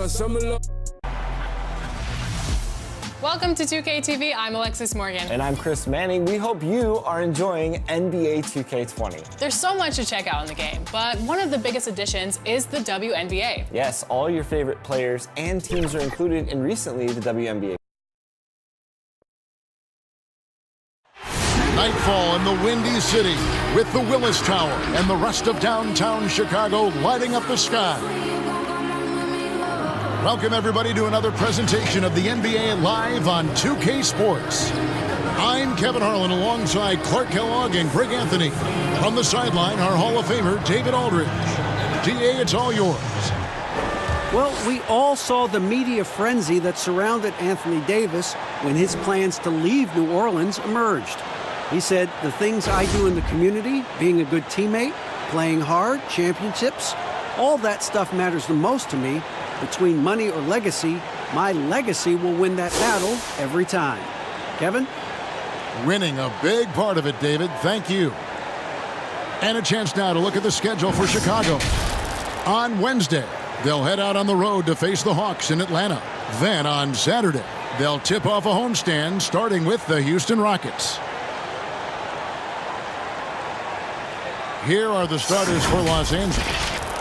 Welcome to 2K TV. I'm Alexis Morgan. And I'm Chris Manning. We hope you are enjoying NBA 2K20. There's so much to check out in the game, but one of the biggest additions is the WNBA. Yes, all your favorite players and teams are included in recently the WNBA. Nightfall in the Windy City with the Willis Tower and the rest of downtown Chicago lighting up the sky. Welcome, everybody, to another presentation of the NBA Live on 2K Sports. I'm Kevin Harlan alongside Clark Kellogg and Greg Anthony. From the sideline, our Hall of Famer, David Aldridge. DA, it's all yours. Well, we all saw the media frenzy that surrounded Anthony Davis when his plans to leave New Orleans emerged. He said, the things I do in the community, being a good teammate, playing hard, championships, all that stuff matters the most to me. Between money or legacy, my legacy will win that battle every time. Kevin? Winning a big part of it, David. Thank you. And a chance now to look at the schedule for Chicago. On Wednesday, they'll head out on the road to face the Hawks in Atlanta. Then on Saturday, they'll tip off a homestand starting with the Houston Rockets. Here are the starters for Los Angeles.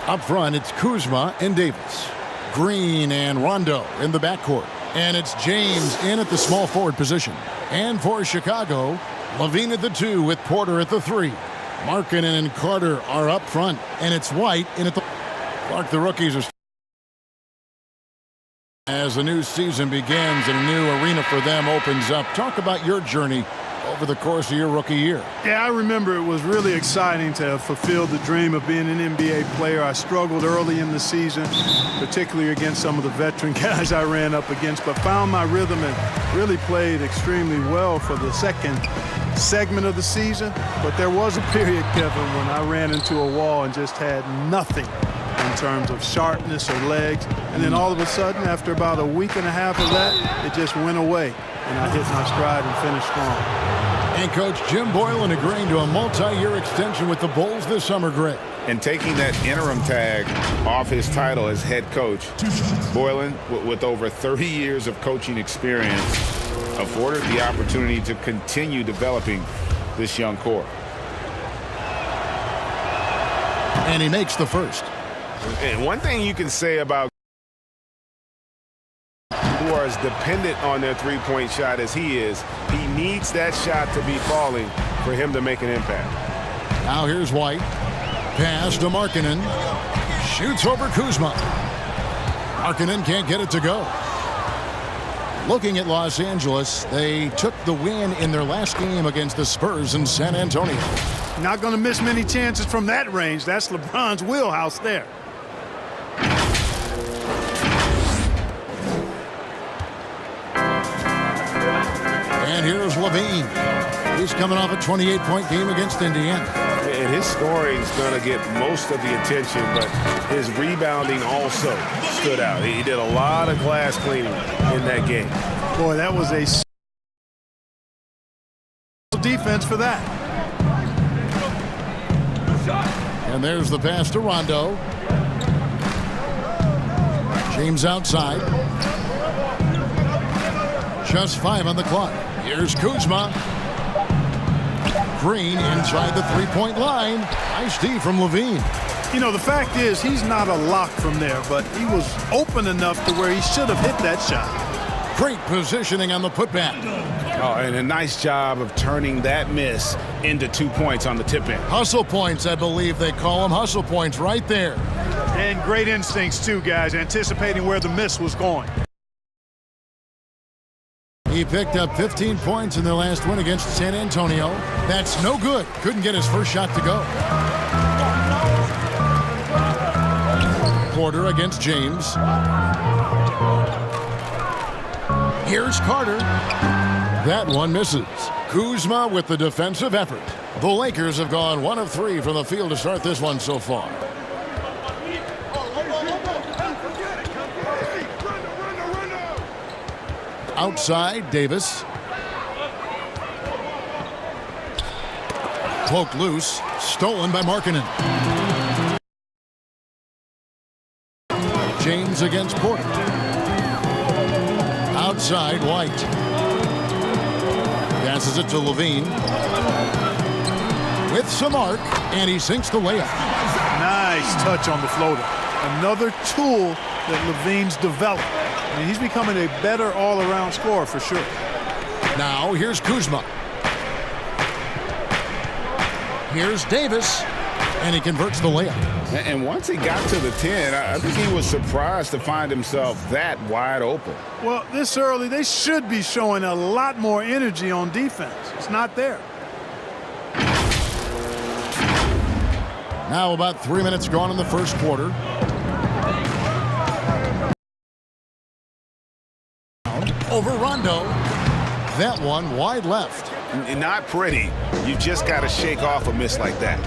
Up front, it's Kuzma and Davis. Green and Rondo in the backcourt. And it's James in at the small forward position. And for Chicago, Levine at the 2 with Porter at the 3. Markkanen and Carter are up front. And it's White in at the... Clark, the rookies are... As the new season begins and a new arena for them opens up. Talk about your journey over the course of your rookie year. Yeah, I remember it was really exciting to fulfill the dream of being an NBA player. I struggled early in the season, particularly against some of the veteran guys I ran up against, but found my rhythm and really played extremely well for the second segment of the season. But there was a period, Kevin, when I ran into a wall and just had nothing in terms of sharpness or legs. And then all of a sudden, after about a week and a half of that, it just went away. And I hit my stride and finished strong. And Coach Jim Boylan agreeing to a multi-year extension with the Bulls this summer, Greg. And taking that interim tag off his title as head coach, Boylan, with over 30 years of coaching experience, afforded the opportunity to continue developing this young core. And he makes the first. And one thing you can say about who are as dependent on their three-point shot as he is, he needs that shot to be falling for him to make an impact. Now here's White. Pass to Markkanen. Shoots over Kuzma. Markkanen can't get it to go. Looking at Los Angeles, they took the win in their last game against the Spurs in San Antonio. Not going to miss many chances from that range. That's LeBron's wheelhouse there. And here's Levine. He's coming off a 28-point game against Indiana. And his scoring is going to get most of the attention, but his rebounding also stood out. He did a lot of glass cleaning in that game. Boy, that was a defense for that. And there's the pass to Rondo. James outside. Just 5 on the clock. Here's Kuzma. Green inside the three-point line. Nice D from Levine. You know, the fact is he's not a lock from there, but he was open enough to where he should have hit that shot. Great positioning on the putback. Oh, and a nice job of turning that miss into 2 points on the tip-in. Hustle points, I believe they call them. Hustle points right there. And great instincts, too, guys, anticipating where the miss was going. He picked up 15 points in their last win against San Antonio. That's no good. Couldn't get his first shot to go. Porter against James. Here's Carter. That one misses. Kuzma with the defensive effort. The Lakers have gone 1 of 3 from the field to start this one so far. Outside, Davis. Poked loose. Stolen by Markkanen. James against Porter. Outside, White. Passes it to Levine. With some arc, and he sinks the layup. Nice touch on the floater. Another tool that Levine's developed. I mean, he's becoming a better all-around scorer for sure. Now, here's Kuzma. Here's Davis, and he converts the layup. And once he got to the 10, I think he was surprised to find himself that wide open. Well, this early, they should be showing a lot more energy on defense. It's not there. Now about 3 minutes gone in the first quarter. Over Rondo. That one wide left. Not pretty. You just got to shake off a miss like that.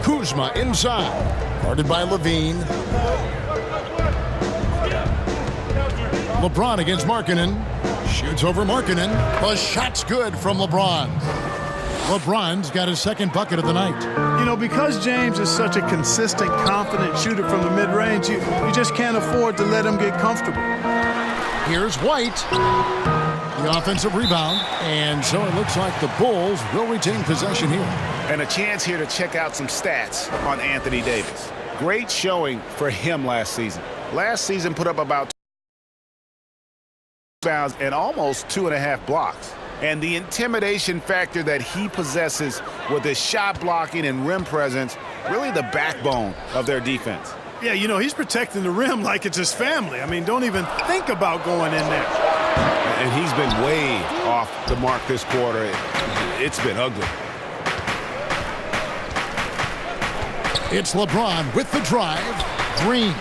Kuzma inside. Guarded by Levine. LeBron against Markkanen. Shoots over Markkanen. The shot's good from LeBron. LeBron's got his second bucket of the night. You know, because James is such a consistent, confident shooter from the mid-range, you just can't afford to let him get comfortable. Here's White. The offensive rebound. And so it looks like the Bulls will retain possession here. And a chance here to check out some stats on Anthony Davis. Great showing for him last season. Last season put up about 2 rebounds and almost 2.5 blocks. And the intimidation factor that he possesses with his shot blocking and rim presence, really the backbone of their defense. Yeah, you know, he's protecting the rim like it's his family. I mean, don't even think about going in there. And he's been way off the mark this quarter. It's been ugly. It's LeBron with the drive. Green.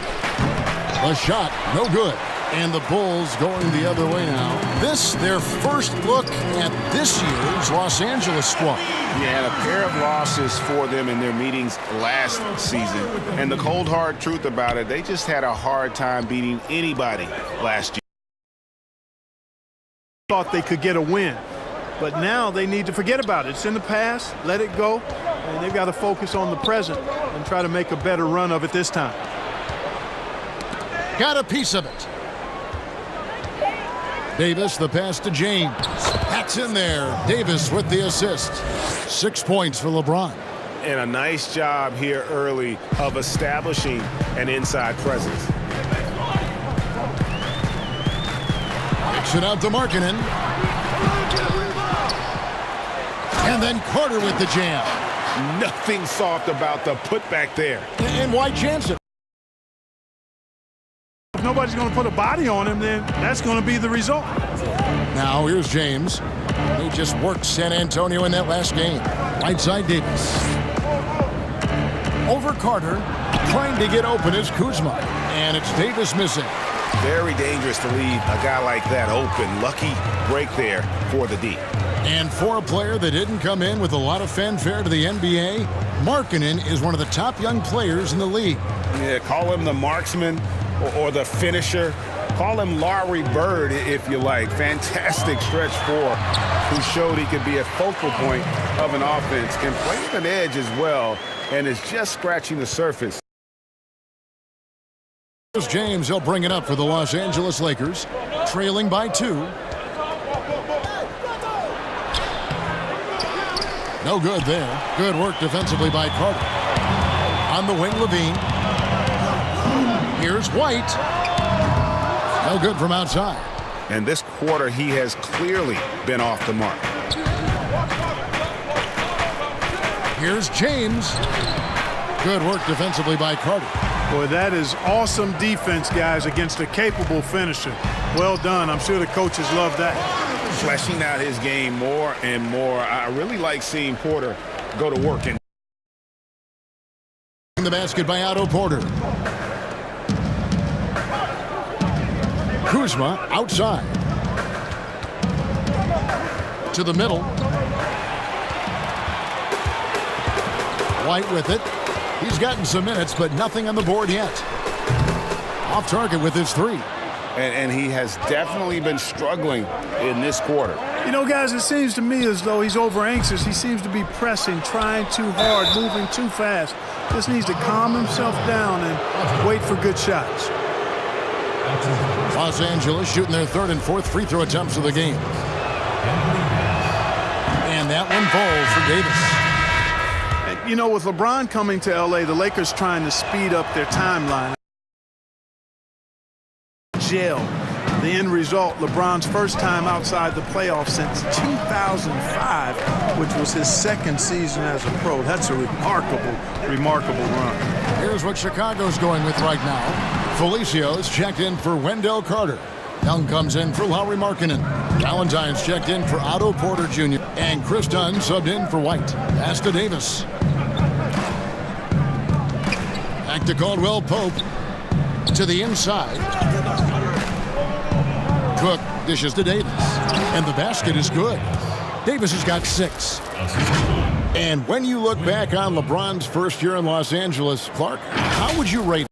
The shot, no good. And the Bulls going the other way now. This, their first look at this year's Los Angeles squad. Yeah, and a pair of losses for them in their meetings last season. And the cold, hard truth about it, they just had a hard time beating anybody last year. Thought they could get a win, but now they need to forget about it. It's in the past, let it go, and they've got to focus on the present and try to make a better run of it this time. Got a piece of it. Davis, the pass to James. That's in there. Davis with the assist. 6 points for LeBron. And a nice job here early of establishing an inside presence. Kicks it out to Markkanen. And then Carter with the jam. Nothing soft about the putback there. And White chance it. If nobody's going to put a body on him, then that's going to be the result. Now here's James. He just worked San Antonio in that last game. Right side Davis. Over Carter. Trying to get open is Kuzma. And it's Davis missing. Very dangerous to leave a guy like that open. Lucky break there for the D. And for a player that didn't come in with a lot of fanfare to the NBA, Markkanen is one of the top young players in the league. Yeah, call him the marksman or the finisher. Call him Larry Bird if you like. Fantastic stretch 4 who showed he could be a focal point of an offense. Can play with an edge as well and is just scratching the surface. Here's James. He'll bring it up for the Los Angeles Lakers. Trailing by 2. No good there. Good work defensively by Carter. On the wing, Levine. Here's White. No good from outside. And this quarter, he has clearly been off the mark. Here's James. Good work defensively by Carter. Boy, that is awesome defense, guys, against a capable finisher. Well done. I'm sure the coaches love that. Fleshing out his game more and more. I really like seeing Porter go to work. And the basket by Otto Porter. Kuzma outside. To the middle. White with it. He's gotten some minutes, but nothing on the board yet. Off target with his 3. And he has definitely been struggling in this quarter. You know, guys, it seems to me as though he's over anxious. He seems to be pressing, trying too hard, moving too fast. Just needs to calm himself down and wait for good shots. Los Angeles shooting their third and fourth free throw attempts of the game. And that one falls for Davis. And, you know, with LeBron coming to L.A., the Lakers trying to speed up their timeline. Jail. The end result, LeBron's first time outside the playoffs since 2005, which was his second season as a pro. That's a remarkable run. Here's what Chicago's going with right now. Felicia's checked in for Wendell Carter. Young comes in for Lauri Markkanen. Valentine's checked in for Otto Porter Jr. And Chris Dunn subbed in for White. Pass to Davis. Back to Caldwell Pope. To the inside. Cook dishes to Davis. And the basket is good. Davis has got 6. And when you look back on LeBron's first year in Los Angeles, Clark, how would you rate?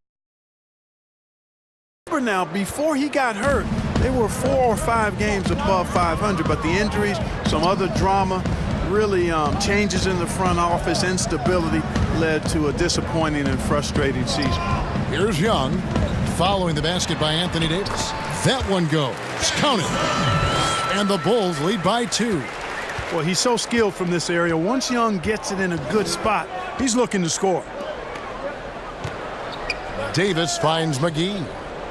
Now, before he got hurt, they were 4 or 5 games above 500, but the injuries, some other drama, really changes in the front office, instability led to a disappointing and frustrating season. Here's Young, following the basket by Anthony Davis. That one goes. Count it. And the Bulls lead by 2. Well, he's so skilled from this area. Once Young gets it in a good spot, he's looking to score. Davis finds McGee.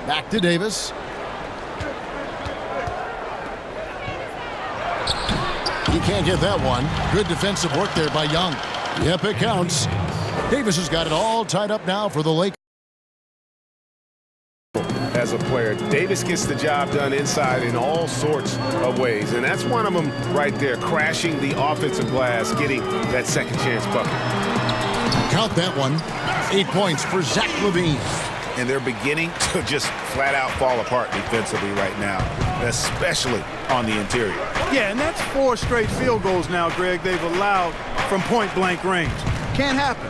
Back to Davis. He can't get that one. Good defensive work there by Young. Yep, it counts. Davis has got it all tied up now for the Lakers. As a player, Davis gets the job done inside in all sorts of ways, and that's one of them right there, crashing the offensive glass, getting that second chance bucket. Count that one. 8 points for Zach LaVine. And they're beginning to just flat out fall apart defensively right now, especially on the interior. Yeah, and that's 4 straight field goals now, Greg, they've allowed from point-blank range. Can't happen.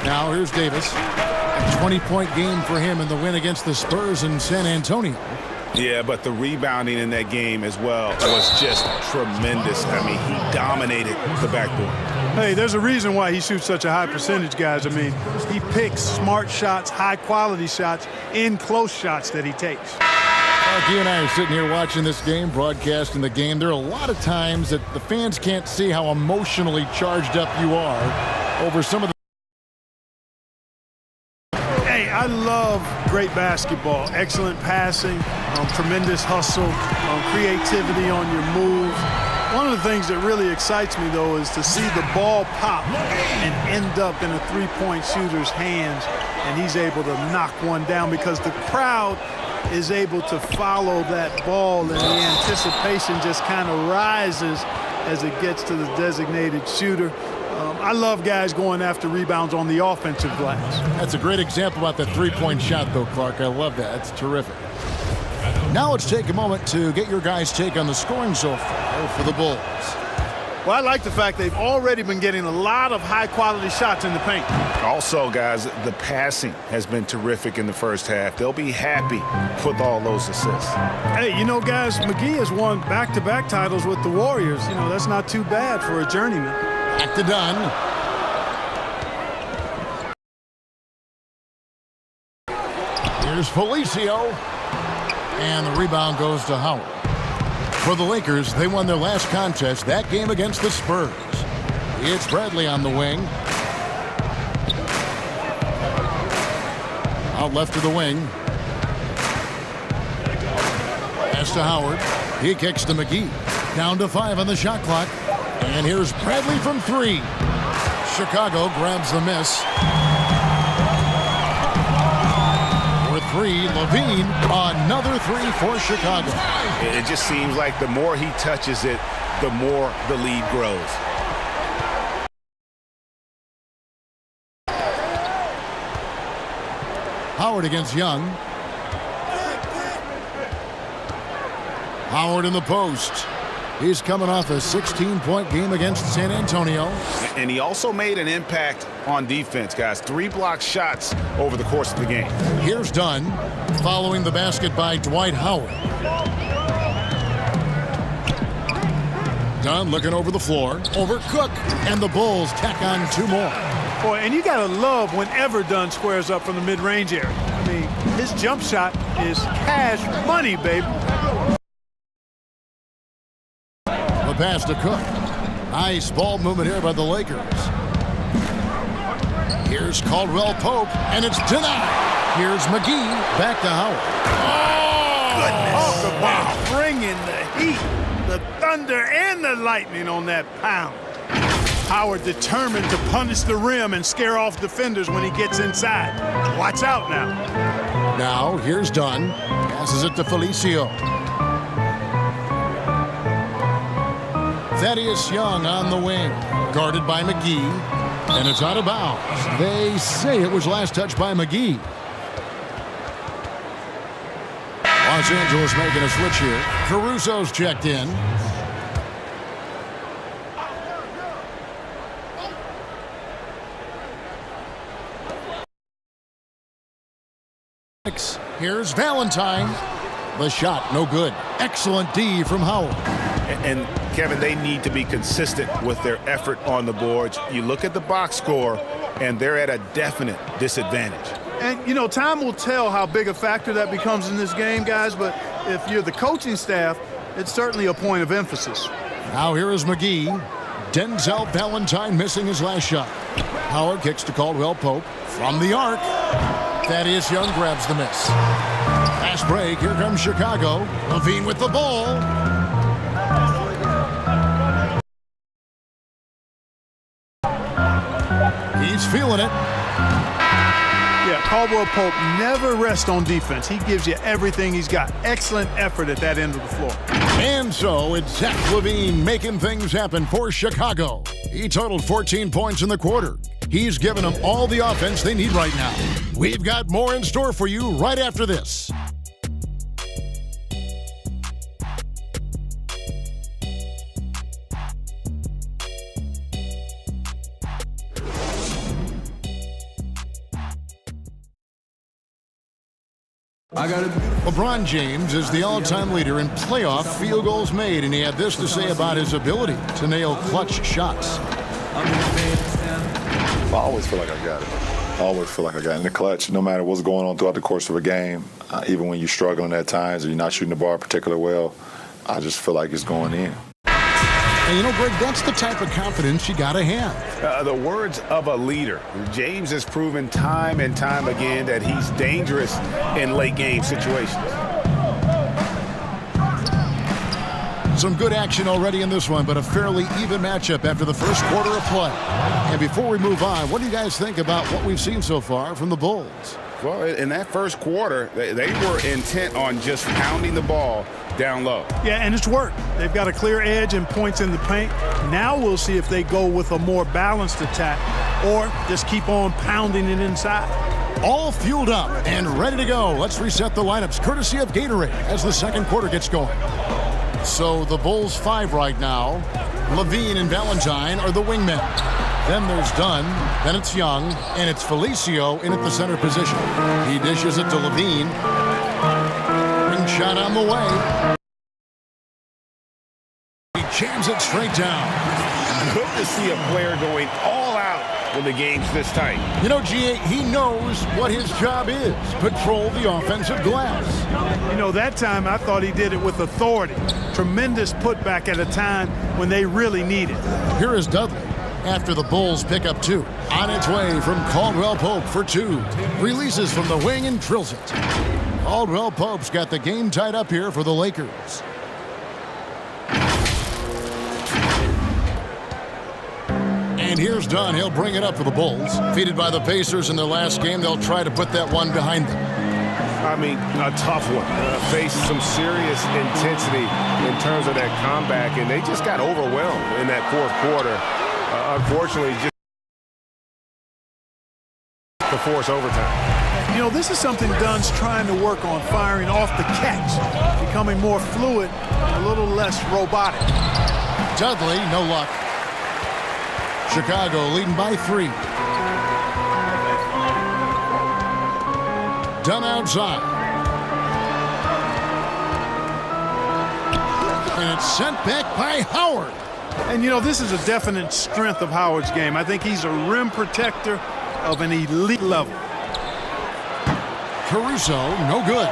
Now here's Davis. A 20-point game for him in the win against the Spurs in San Antonio. Yeah, but the rebounding in that game as well was just tremendous. I mean, he dominated the backboard. Hey, there's a reason why he shoots such a high percentage, guys. I mean, he picks smart shots, high-quality shots, in close shots that he takes. You and I are sitting here watching this game, broadcasting the game. There are a lot of times that the fans can't see how emotionally charged up you are over some of the... Hey, I love great basketball. Excellent passing, tremendous hustle, creativity on your moves. One of the things that really excites me, though, is to see the ball pop and end up in a three-point shooter's hands, and he's able to knock one down because the crowd is able to follow that ball, and the anticipation just kind of rises as it gets to the designated shooter. I love guys going after rebounds on the offensive glass. That's a great example about that three-point shot, though, Clark. I love that. It's terrific. Now let's take a moment to get your guys' take on the scoring so far for the Bulls. Well, I like the fact they've already been getting a lot of high-quality shots in the paint. Also, guys, the passing has been terrific in the first half. They'll be happy with all those assists. Hey, you know, guys, McGee has won back-to-back titles with the Warriors. You know, that's not too bad for a journeyman. Back to Dunn. Here's Felicio. And the rebound goes to Howard. For the Lakers, they won their last contest, that game against the Spurs. It's Bradley on the wing. Out left to the wing. Pass to Howard. He kicks to McGee. Down to 5 on the shot clock. And here's Bradley from 3. Chicago grabs the miss. For 3, LaVine, another 3 for Chicago. It just seems like the more he touches it, the more the lead grows. Howard against Young. Howard in the post. He's coming off a 16-point game against San Antonio. And he also made an impact on defense, guys. 3 block shots over the course of the game. Here's Dunn, following the basket by Dwight Howard. Dunn looking over the floor, over Cook, and the Bulls tack on 2 more. Boy, and you got to love whenever Dunn squares up from the mid-range area. I mean, his jump shot is cash money, baby. The pass to Cook. Nice ball movement here by the Lakers. Here's Caldwell Pope, and it's denied. Here's McGee, back to Howard. Oh, talk about bringing the heat, the thunder, and the lightning on that pound. Howard determined to punish the rim and scare off defenders when he gets inside. Watch out now. Now, here's Dunn. Passes it to Felicio. Thaddeus Young on the wing. Guarded by McGee. And it's out of bounds. They say it was last touched by McGee. Los Angeles making a switch here. Caruso's checked in. Here's Valentine. The shot, no good. Excellent D from Howard. And Kevin, they need to be consistent with their effort on the boards. You look at the box score, and they're at a definite disadvantage. And, you know, time will tell how big a factor that becomes in this game, guys, but if you're the coaching staff, it's certainly a point of emphasis. Now here is McGee. Denzel Valentine missing his last shot. Howard kicks to Caldwell Pope from the arc. Thaddeus Young grabs the miss. Fast break. Here comes Chicago. Levine with the ball. He's feeling it. Yeah, Caldwell Pope never rests on defense. He gives you everything he's got. Excellent effort at that end of the floor. And so it's Zach LaVine making things happen for Chicago. He totaled 14 points in the quarter. He's given them all the offense they need right now. We've got more in store for you right after this. LeBron James is the all-time leader in playoff field goals made, and he had this to say about his ability to nail clutch shots. I always feel like I got it. I always feel like I got it in the clutch, no matter what's going on throughout the course of a game. Even when you're struggling at times or you're not shooting the ball particularly well, I just feel like it's going in. And you know, Greg, that's the type of confidence you got to have. The words of a leader. James has proven time and time again that he's dangerous in late game situations. Some good action already in this one, but a fairly even matchup after the first quarter of play. And before we move on, what do you guys think about what we've seen so far from the Bulls? Well, in that first quarter, they were intent on just pounding the ball down low. Yeah, and it's worked. They've got a clear edge and points in the paint. Now we'll see if they go with a more balanced attack or just keep on pounding it inside. All fueled up and ready to go. Let's reset the lineups courtesy of Gatorade as the second quarter gets going. So the Bulls 5 right now. Levine and Valentine are the wingmen. Then there's Dunn, then it's Young, and it's Felicio in at the center position. He dishes it to Levine. Ring shot on the way. He jams it straight down. Good to see a player going all out when the game's this tight. You know, G.A., he knows what his job is. Patrol the offensive glass. You know, that time I thought he did it with authority. Tremendous putback at a time when they really need it. Here is Dudley. After the Bulls pick up 2. On its way from Caldwell Pope for 2. Releases from the wing and drills it. Caldwell Pope's got the game tied up here for the Lakers. And here's Dunn. He'll bring it up for the Bulls. Defeated by the Pacers in their last game, they'll try to put that one behind them. I mean, a tough one. Faced some serious intensity in terms of that comeback, and they just got overwhelmed in that fourth quarter. Unfortunately, just to force overtime. You know, this is something Dunn's trying to work on, firing off the catch, becoming more fluid, a little less robotic. Dudley, no luck. Chicago leading by 3. Dunn outside. And it's sent back by Howard. And, you know, this is a definite strength of Howard's game. I think he's a rim protector of an elite level. Caruso, no good.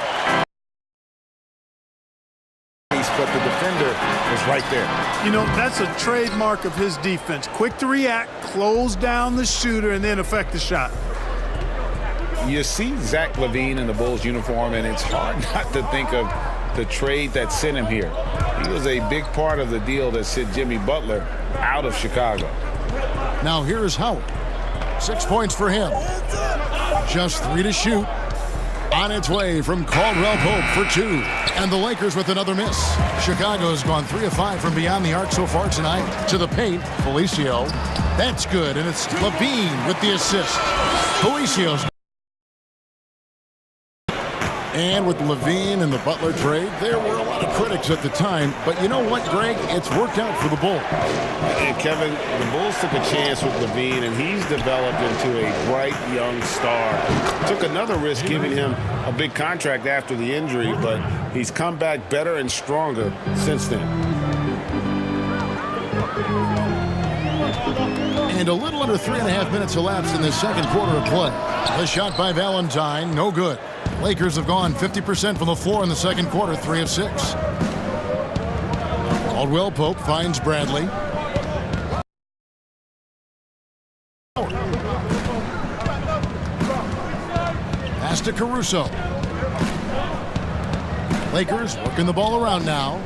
But the defender is right there. You know, that's a trademark of his defense. Quick to react, close down the shooter, and then affect the shot. You see Zach LaVine in the Bulls uniform, and it's hard not to think of the trade that sent him here. He was a big part of the deal that sent Jimmy Butler out of Chicago. Now here's Howard. 6 points for him. Just 3 to shoot. On its way from Caldwell Pope for 2. And the Lakers with another miss. Chicago's gone 3 of 5 from beyond the arc so far tonight. To the paint, Felicio. That's good, and it's LaVine with the assist. Felicio's. And with LaVine and the Butler trade, there were a lot of critics at the time. But you know what, Greg? It's worked out for the Bulls. And Kevin, the Bulls took a chance with LaVine, and he's developed into a bright young star. Took another risk giving him a big contract after the injury, but he's come back better and stronger since then. And a little under 3.5 minutes elapsed in the second quarter of play. The shot by Valentine, no good. Lakers have gone 50% from the floor in the second quarter, 3 of 6. Caldwell Pope finds Bradley. Pass to Caruso. Lakers working the ball around now.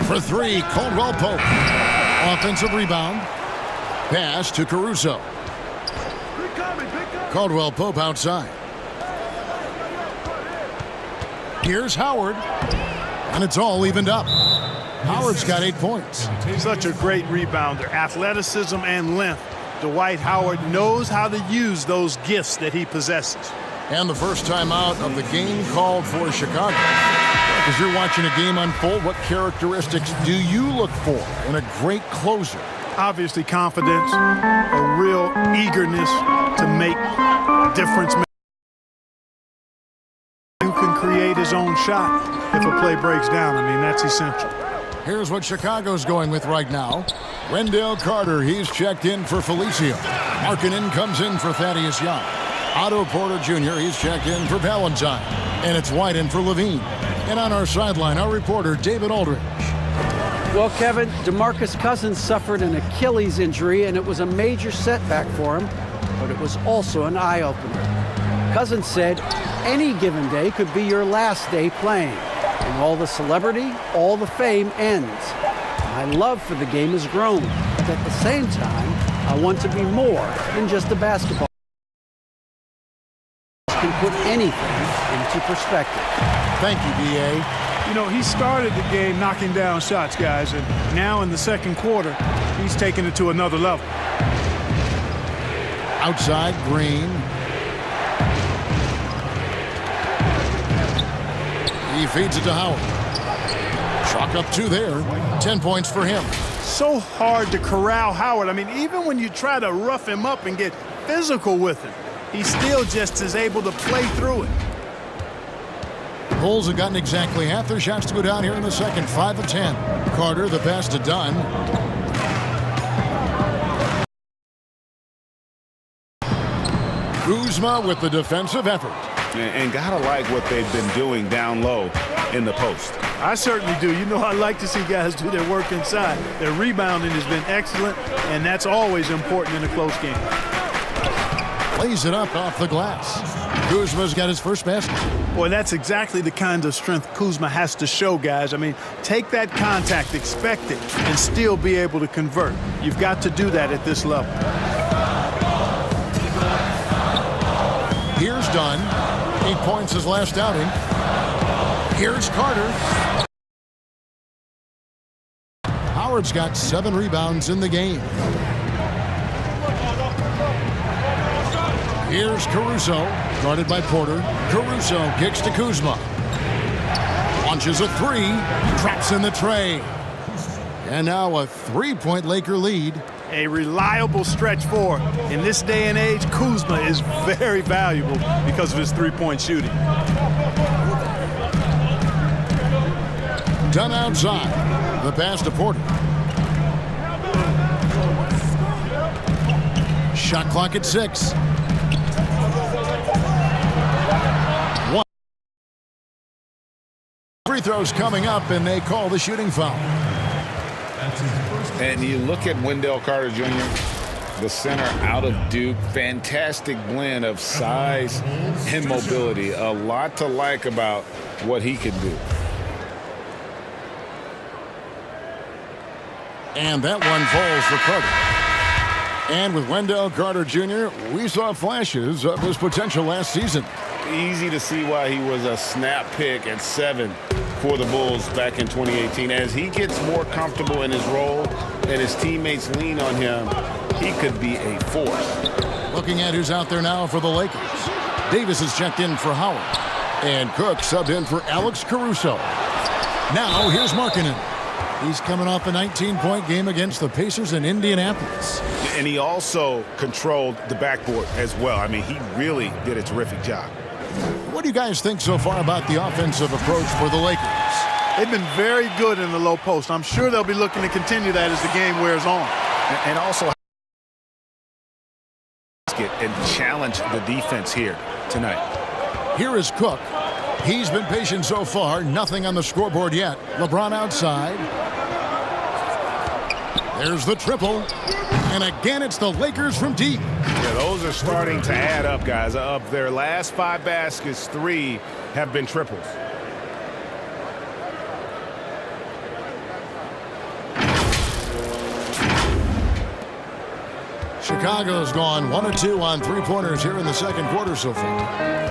For 3, Caldwell Pope. Offensive rebound. Pass to Caruso. Caldwell Pope outside. Here's Howard, and it's all evened up. Howard's got 8 points. Such a great rebounder, athleticism and length. Dwight Howard knows how to use those gifts that he possesses. And the first time out of the game called for Chicago. As you're watching a game unfold, what characteristics do you look for in a great closer? Obviously confidence, a real eagerness to make a difference. Who can create his own shot if a play breaks down. I mean, that's essential. Here's what Chicago's going with right now. Wendell Carter, he's checked in for Felicio. Markkanen comes in for Thaddeus Young. Otto Porter Jr., he's checked in for Valentine. And it's White in for LaVine. And on our sideline, our reporter, David Aldridge. Well, Kevin, DeMarcus Cousins suffered an Achilles injury, and it was a major setback for him, but it was also an eye-opener. Cousins said, any given day could be your last day playing, and all the celebrity, all the fame ends. My love for the game has grown, but at the same time, I want to be more than just a basketball. Can put anything into perspective. Thank you, D.A. You know, he started the game knocking down shots, guys, and now in the second quarter, he's taking it to another level. Outside, Green. He feeds it to Howard. Chalk up 2 there. 10 points for him. So hard to corral Howard. I mean, even when you try to rough him up and get physical with him, he still just is able to play through it. Bulls have gotten exactly half their shots to go down here in the second. 5 of 10. Carter, the pass to Dunn. Kuzma with the defensive effort. And gotta like what they've been doing down low in the post. I certainly do. You know, I like to see guys do their work inside. Their rebounding has been excellent, and that's always important in a close game. Lays it up off the glass. Kuzma's got his first basket. Boy, that's exactly the kind of strength Kuzma has to show, guys. I mean, take that contact, expect it, and still be able to convert. You've got to do that at this level. Here's Dunn. 8 points his last outing. Here's Carter. Howard's got 7 rebounds in the game. Here's Caruso, guarded by Porter. Caruso kicks to Kuzma. Launches a 3, drops in the tray. And now a 3-point Laker lead. A reliable stretch four. In this day and age, Kuzma is very valuable because of his three-point shooting. Dunn outside. The pass to Porter. Shot clock at 6. One. Free throws coming up, and they call the shooting foul. And you look at Wendell Carter Jr., the center out of Duke. Fantastic blend of size and mobility. A lot to like about what he can do. And that one falls for Carter. And with Wendell Carter Jr., we saw flashes of his potential last season. Easy to see why he was a snap pick at 7 for the Bulls back in 2018. As he gets more comfortable in his role and his teammates lean on him, he could be a force. Looking at who's out there now for the Lakers. Davis is checked in for Howard. And Cook subbed in for Alex Caruso. Now here's Markkanen. He's coming off a 19-point game against the Pacers in Indianapolis. And he also controlled the backboard as well. I mean, he really did a terrific job. What do you guys think so far about the offensive approach for the Lakers? They've been very good in the low post. I'm sure they'll be looking to continue that as the game wears on. And also and challenge the defense here tonight. Here is Cook. He's been patient so far. Nothing on the scoreboard yet. LeBron outside. There's the triple. And again, it's the Lakers from deep. Yeah, those are starting to add up, guys. Of their last 5 baskets, 3 have been triples. Chicago's gone 1 of 2 on 3-pointers here in the second quarter so far.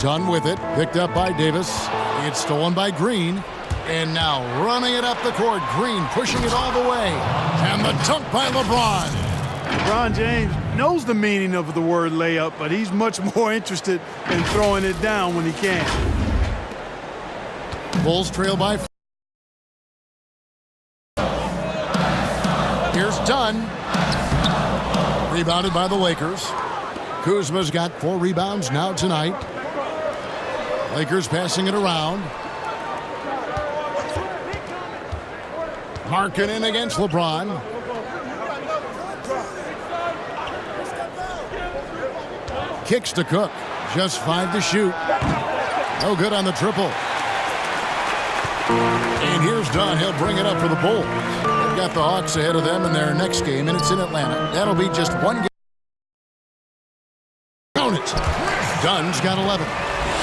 Done with it. Picked up by Davis. It's stolen by Green. And now running it up the court. Green pushing it all the way. And the dunk by LeBron. LeBron James knows the meaning of the word layup, but he's much more interested in throwing it down when he can. Bulls trail by 4. Here's Dunn. Rebounded by the Lakers. Kuzma's got 4 rebounds now tonight. Lakers passing it around. Markkanen against LeBron. Kicks to Cook. Just 5 to shoot. No good on the triple. And here's Dunn. He'll bring it up for the Bulls. They've got the Hawks ahead of them in their next game, and it's in Atlanta. That'll be just 1 game. Count it. Dunn's got 11.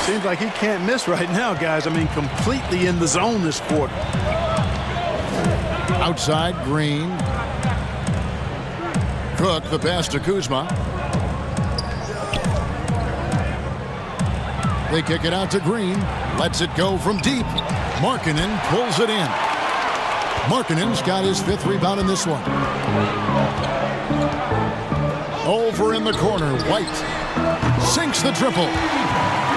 Seems like he can't miss right now, guys. I mean, completely in the zone this quarter. Outside, Green. Cook, the pass to Kuzma. They kick it out to Green. Lets it go from deep. Markkanen pulls it in. Markkanen's got his 5th rebound in this one. Over in the corner, White sinks the triple.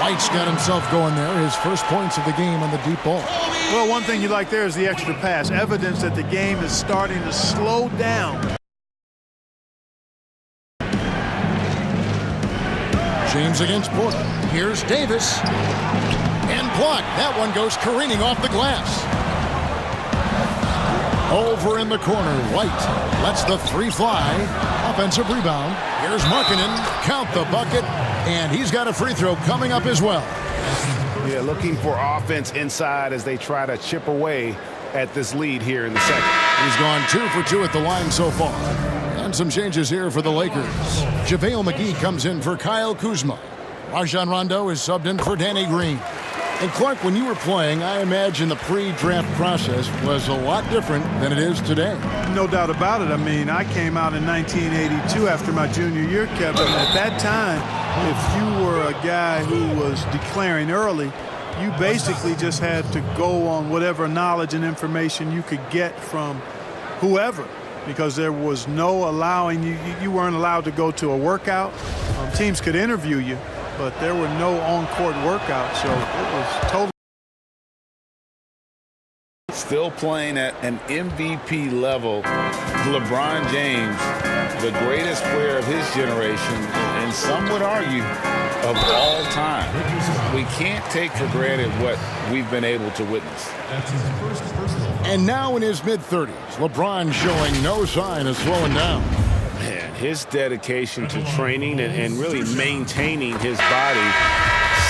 White's got himself going there. His first points of the game on the deep ball. Well, one thing you like there is the extra pass. Evidence that the game is starting to slow down. James against Porter. Here's Davis. And blocked. That one goes careening off the glass. Over in the corner, White lets the 3 fly. Offensive rebound. Here's Markkanen. Count the bucket. And he's got a free throw coming up as well. Yeah, looking for offense inside as they try to chip away at this lead here in the second. He's gone 2 for 2 at the line so far. And some changes here for the Lakers. JaVale McGee comes in for Kyle Kuzma. Rajon Rondo is subbed in for Danny Green. And Clark, when you were playing, I imagine the pre-draft process was a lot different than it is today. No doubt about it. I mean, I came out in 1982 after my junior year, Kevin. At that time, if you were a guy who was declaring early, you basically just had to go on whatever knowledge and information you could get from whoever, because there was no allowing you weren't allowed to go to a workout. Teams could interview you, but there were no on-court workouts, so it was totally still playing at an MVP level. LeBron James, the greatest player of his generation, and some would argue of all time. We can't take for granted what we've been able to witness. And now in his mid-30s, LeBron showing no sign of slowing down. Man, his dedication to training and really maintaining his body,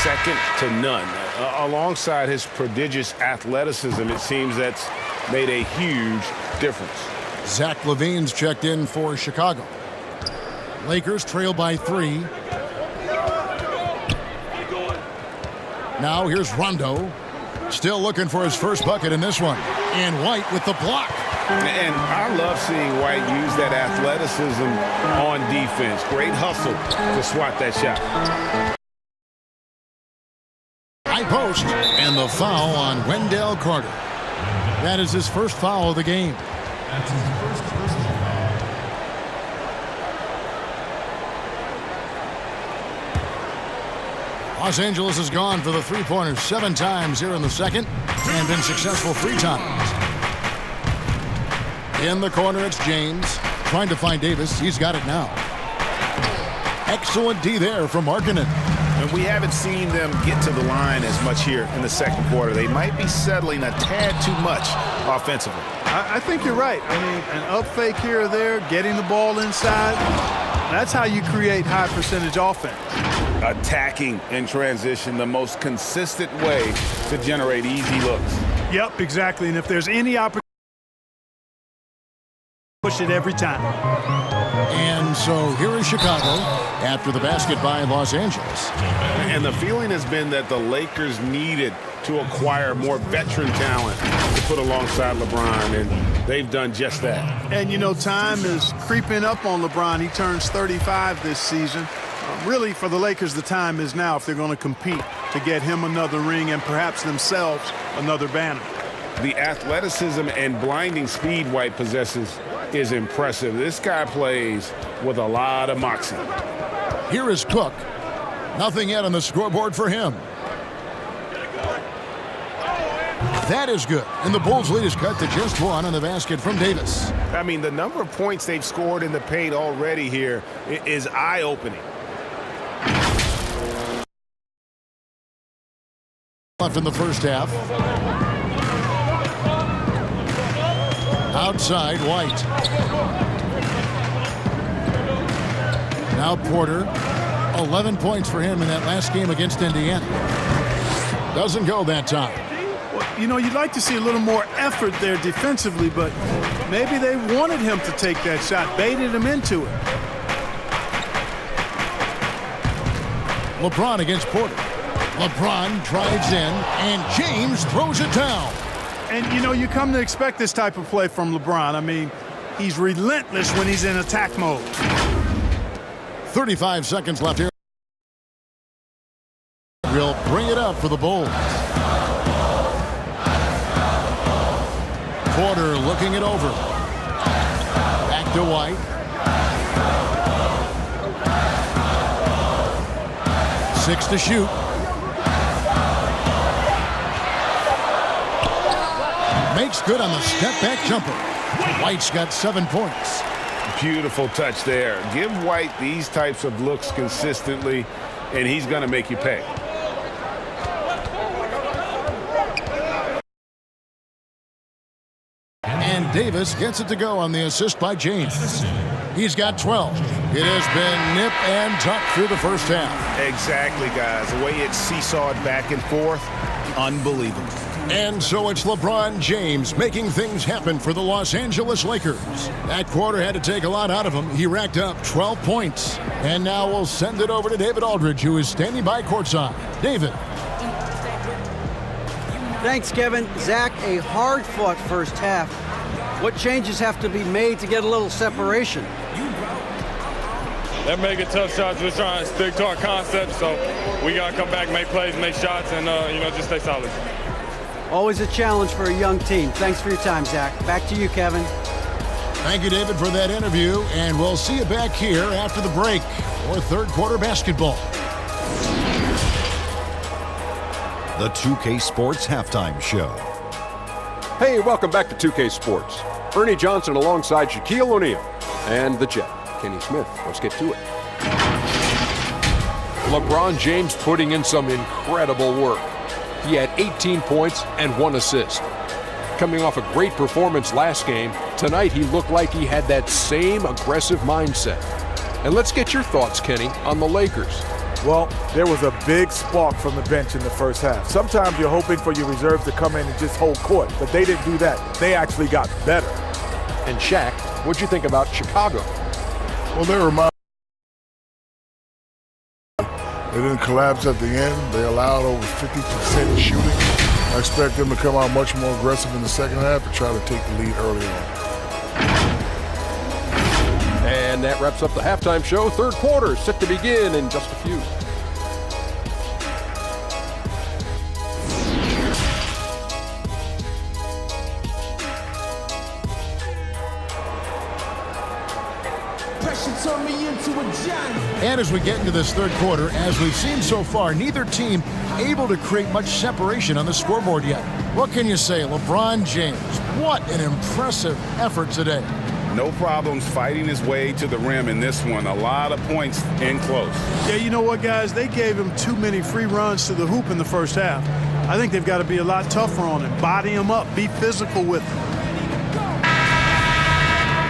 second to none. Alongside his prodigious athleticism, it seems that's made a huge difference. Zach LaVine's checked in for Chicago. Lakers trail by 3. Now here's Rondo. Still looking for his first bucket in this one. And White with the block. And I love seeing White use that athleticism on defense. Great hustle to swat that shot. High post. And the foul on Wendell Carter. That is his first foul of the game. That's his first personal foul. Los Angeles has gone for the three-pointers 7 times here in the second and been successful 3 times. In the corner, it's James trying to find Davis. He's got it now. Excellent D there from Markkanen. And we haven't seen them get to the line as much here in the second quarter. They might be settling a tad too much offensively. I think you're right. I mean, an up fake here or there, getting the ball inside, that's how you create high percentage offense. Attacking in transition, the most consistent way to generate easy looks. Yep, exactly. And if there's any opportunity, push it every time. And so here is Chicago after the basket by Los Angeles. And the feeling has been that the Lakers needed to acquire more veteran talent to put alongside LeBron, and they've done just that. And, you know, time is creeping up on LeBron. He turns 35 this season. Really, for the Lakers, the time is now if they're going to compete to get him another ring and perhaps themselves another banner. The athleticism and blinding speed White possesses is impressive. This guy plays with a lot of moxie. Here is Cook. Nothing yet on the scoreboard for him. That is good. And the Bulls' lead is cut to just 1 on the basket from Davis. I mean, the number of points they've scored in the paint already here is eye-opening. Left in the first half. Outside, White. Now Porter. 11 points for him in that last game against Indiana. Doesn't go that time. Well, you know, you'd like to see a little more effort there defensively, but maybe they wanted him to take that shot, baited him into it. LeBron against Porter. LeBron drives in, and James throws it down. And, you know, you come to expect this type of play from LeBron. I mean, he's relentless when he's in attack mode. 35 seconds left here. Will bring it up for the Bulls. Porter looking it over. Back to White. 6 to shoot. Makes good on the step-back jumper. White's got 7 points. Beautiful touch there. Give White these types of looks consistently, and he's going to make you pay. And Davis gets it to go on the assist by James. He's got 12. It has been nip and tuck through the first half. Exactly, guys. The way it's seesawed back and forth, unbelievable. And so it's LeBron James making things happen for the Los Angeles Lakers. That quarter had to take a lot out of him. He racked up 12 points. And now we'll send it over to David Aldridge, who is standing by courtside. David. Thanks, Kevin. Zach, a hard-fought first half. What changes have to be made to get a little separation? They're making tough shots. We're trying to stick to our concept, so we got to come back, make plays, make shots, and, just stay solid. Always a challenge for a young team. Thanks for your time, Zach. Back to you, Kevin. Thank you, David, for that interview, and we'll see you back here after the break for third quarter basketball. The 2K Sports Halftime Show. Hey, welcome back to 2K Sports. Ernie Johnson alongside Shaquille O'Neal and the Jet, Kenny Smith. Let's get to it. LeBron James putting in some incredible work. He had 18 points and 1 assist. Coming off a great performance last game, tonight he looked like he had that same aggressive mindset. And let's get your thoughts, Kenny, on the Lakers. Well, there was a big spark from the bench in the first half. Sometimes you're hoping for your reserves to come in and just hold court, but they didn't do that. They actually got better. And Shaq, what'd you think about Chicago? Well, they didn't collapse at the end. They allowed over 50% shooting. I expect them to come out much more aggressive in the second half and try to take the lead early on. And that wraps up the halftime show. Third quarter set to begin in just a few. And as we get into this third quarter, as we've seen so far, neither team able to create much separation on the scoreboard yet. What can you say? LeBron James, what an impressive effort today. No problems fighting his way to the rim in this one. A lot of points in close. Yeah, you know what, guys? They gave him too many free runs to the hoop in the first half. I think they've got to be a lot tougher on him. Body him up. Be physical with him.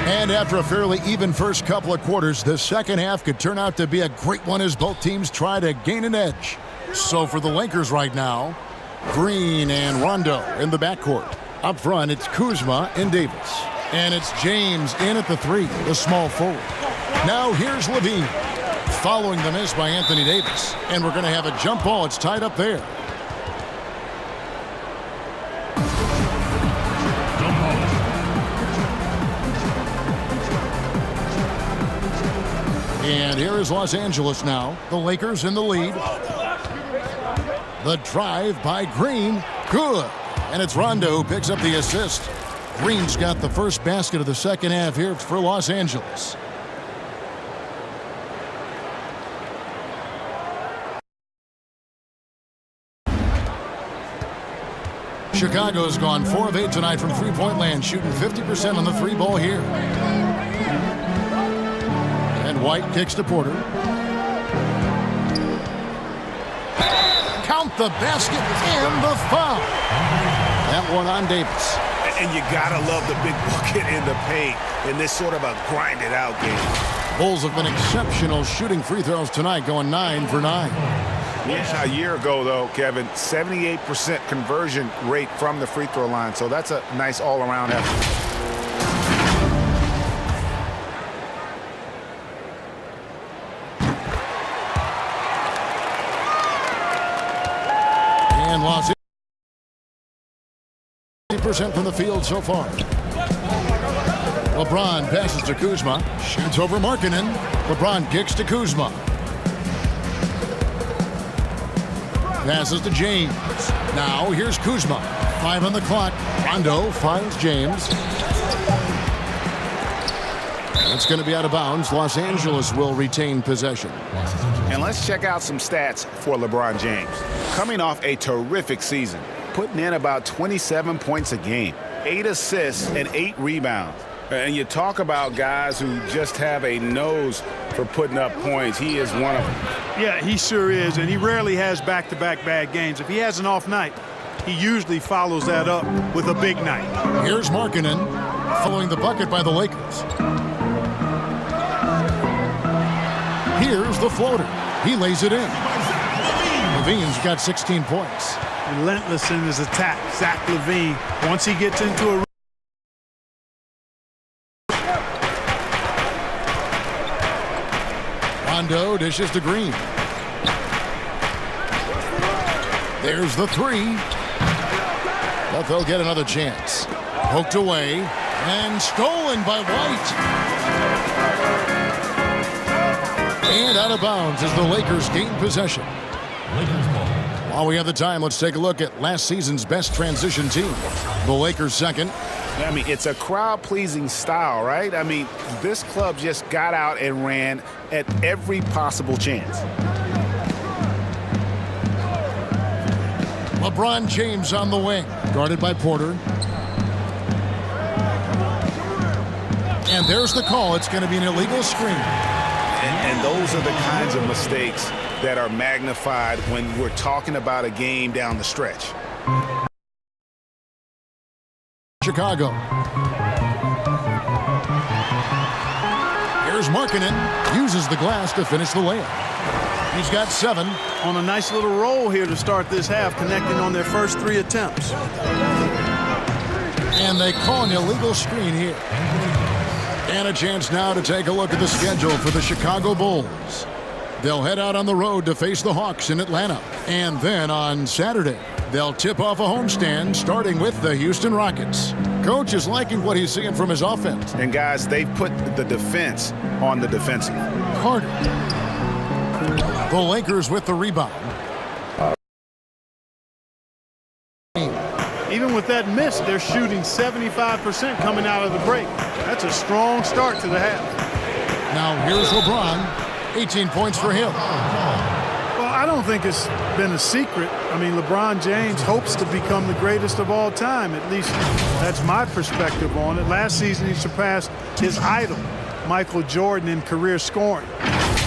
And after a fairly even first couple of quarters, the second half could turn out to be a great one as both teams try to gain an edge. So for the Lakers right now, Green and Rondo in the backcourt. Up front, it's Kuzma and Davis. And it's James in at the 3, the small forward. Now here's Levine. Following the miss by Anthony Davis. And we're going to have a jump ball. It's tied up there. And here is Los Angeles now. The Lakers in the lead. The drive by Green. Good. And it's Rondo who picks up the assist. Green's got the first basket of the second half here for Los Angeles. Chicago's gone 4 of 8 tonight from three-point land, shooting 50% on the 3-ball here. And White kicks to Porter. Count the basket and the foul. That one on Davis. And you gotta love the big bucket in the paint in this sort of a grinded-out game. Bulls have been exceptional shooting free throws tonight, going 9 for 9. Yeah, a year ago, though, Kevin, 78% conversion rate from the free throw line. So that's a nice all-around effort. And Los 80% from the field so far. LeBron passes to Kuzma. Shoots over Markkanen. LeBron kicks to Kuzma. Passes to James. Now here's Kuzma. 5 on the clock. Rondo finds James. That's going to be out of bounds. Los Angeles will retain possession. And let's check out some stats for LeBron James. Coming off a terrific season, putting in about 27 points a game, 8 assists and 8 rebounds. And you talk about guys who just have a nose for putting up points. He is one of them. Yeah, he sure is, and he rarely has back-to-back bad games. If he has an off night, he usually follows that up with a big night. Here's Markkanen following the bucket by the Lakers. Here's the floater. He lays it in. Levine's got 16 points. Relentless in his attack. Zach LaVine, once he gets into a Rondo dishes to Green. There's the 3. But they'll get another chance. Poked away and stolen by White. And out of bounds as the Lakers gain possession. While we have the time, let's take a look at last season's best transition team. The Lakers second. I mean, it's a crowd-pleasing style, right? I mean, this club just got out and ran at every possible chance. LeBron James on the wing, guarded by Porter. And there's the call. It's going to be an illegal screen. And those are the kinds of mistakes that are magnified when we're talking about a game down the stretch. Chicago. Here's Markkanen. Uses the glass to finish the layup. He's got 7. On a nice little roll here to start this half, connecting on their first 3 attempts. And they call an illegal screen here. And a chance now to take a look at the schedule for the Chicago Bulls. They'll head out on the road to face the Hawks in Atlanta. And then on Saturday, they'll tip off a homestand starting with the Houston Rockets. Coach is liking what he's seeing from his offense. And guys, they've put the defense on the defensive. Carter. The Lakers with the rebound. Even with that miss, they're shooting 75% coming out of the break. That's a strong start to the half. Now here's LeBron, 18 points for him. Well, I don't think it's been a secret. I mean, LeBron James hopes to become the greatest of all time. At least that's my perspective on it. Last season, he surpassed his idol, Michael Jordan, in career scoring.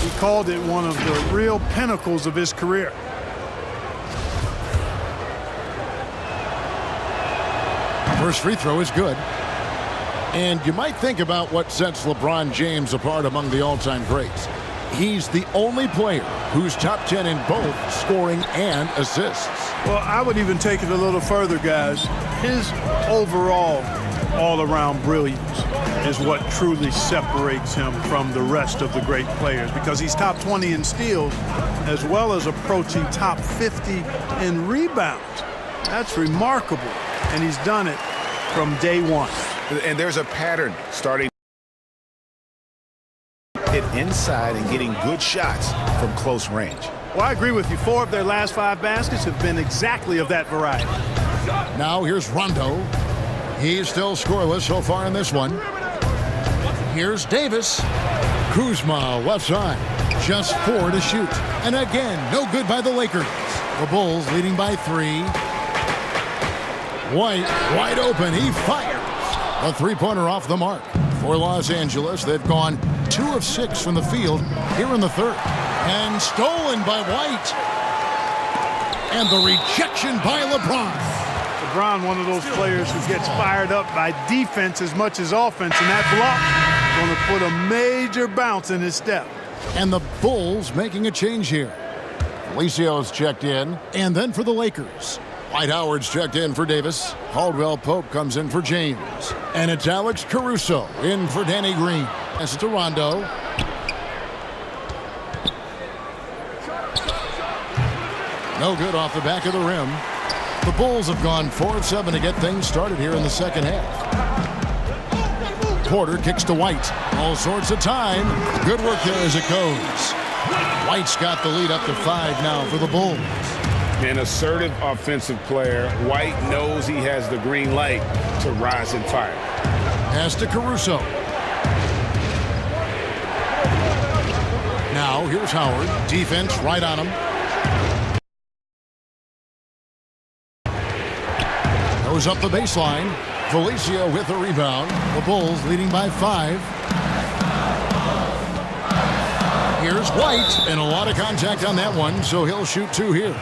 He called it one of the real pinnacles of his career. First free throw is good. And you might think about what sets LeBron James apart among the all-time greats. He's the only player who's top 10 in both scoring and assists. Well, I would even take it a little further, guys. His overall all-around brilliance is what truly separates him from the rest of the great players, because he's top 20 in steals as well as approaching top 50 in rebounds. That's remarkable, and he's done it from day one. And there's a pattern starting it inside and getting good shots from close range. Well, I agree with you. 4 of their last 5 baskets have been exactly of that variety. Now here's Rondo. He's still scoreless so far in this one. Here's Davis. Kuzma left side. Just 4 to shoot. And again, no good by the Lakers. The Bulls leading by 3. White wide open. He fires. A 3-pointer off the mark. For Los Angeles, they've gone 2 of 6 from the field here in the third. And stolen by White. And the rejection by LeBron. LeBron, one of those players who gets fired up by defense as much as offense, and that block going to put a major bounce in his step. And the Bulls making a change here. Felicio's checked in. And then for the Lakers, Dwight Howard's checked in for Davis. Caldwell Pope comes in for James. And it's Alex Caruso in for Danny Green. That's to Rondo. No good off the back of the rim. The Bulls have gone 4 of 7 to get things started here in the second half. Porter kicks to White. All sorts of time. Good work there as it goes. White's got the lead up to 5 now for the Bulls. An assertive offensive player. White knows he has the green light to rise and fire. Pass to Caruso. Now here's Howard. Defense right on him. Goes up the baseline. Felicio with the rebound. The Bulls leading by 5. Here's White, and a lot of contact on that one, so he'll shoot 2 here.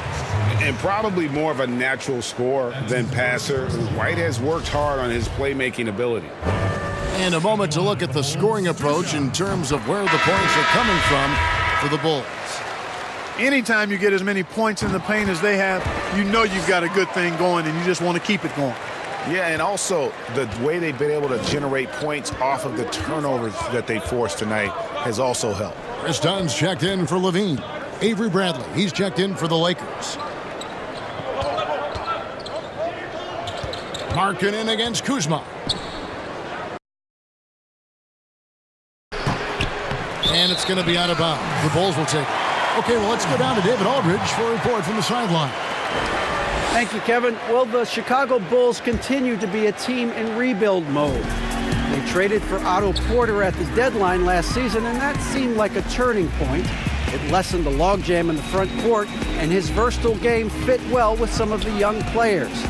And probably more of a natural scorer than passer. White has worked hard on his playmaking ability. And a moment to look at the scoring approach in terms of where the points are coming from for the Bulls. Anytime you get as many points in the paint as they have, you know you've got a good thing going, and you just want to keep it going. Yeah, and also the way they've been able to generate points off of the turnovers that they forced tonight has also helped. Chris Dunn's checked in for Levine. Avery Bradley, he's checked in for the Lakers. Markkanen against Kuzma. And it's going to be out of bounds. The Bulls will take it. Okay, well, let's go down to David Aldridge for a report from the sideline. Thank you, Kevin. Well, the Chicago Bulls continue to be a team in rebuild mode. They traded for Otto Porter at the deadline last season, and that seemed like a turning point. It lessened the logjam in the front court, and his versatile game fit well with some of the young players.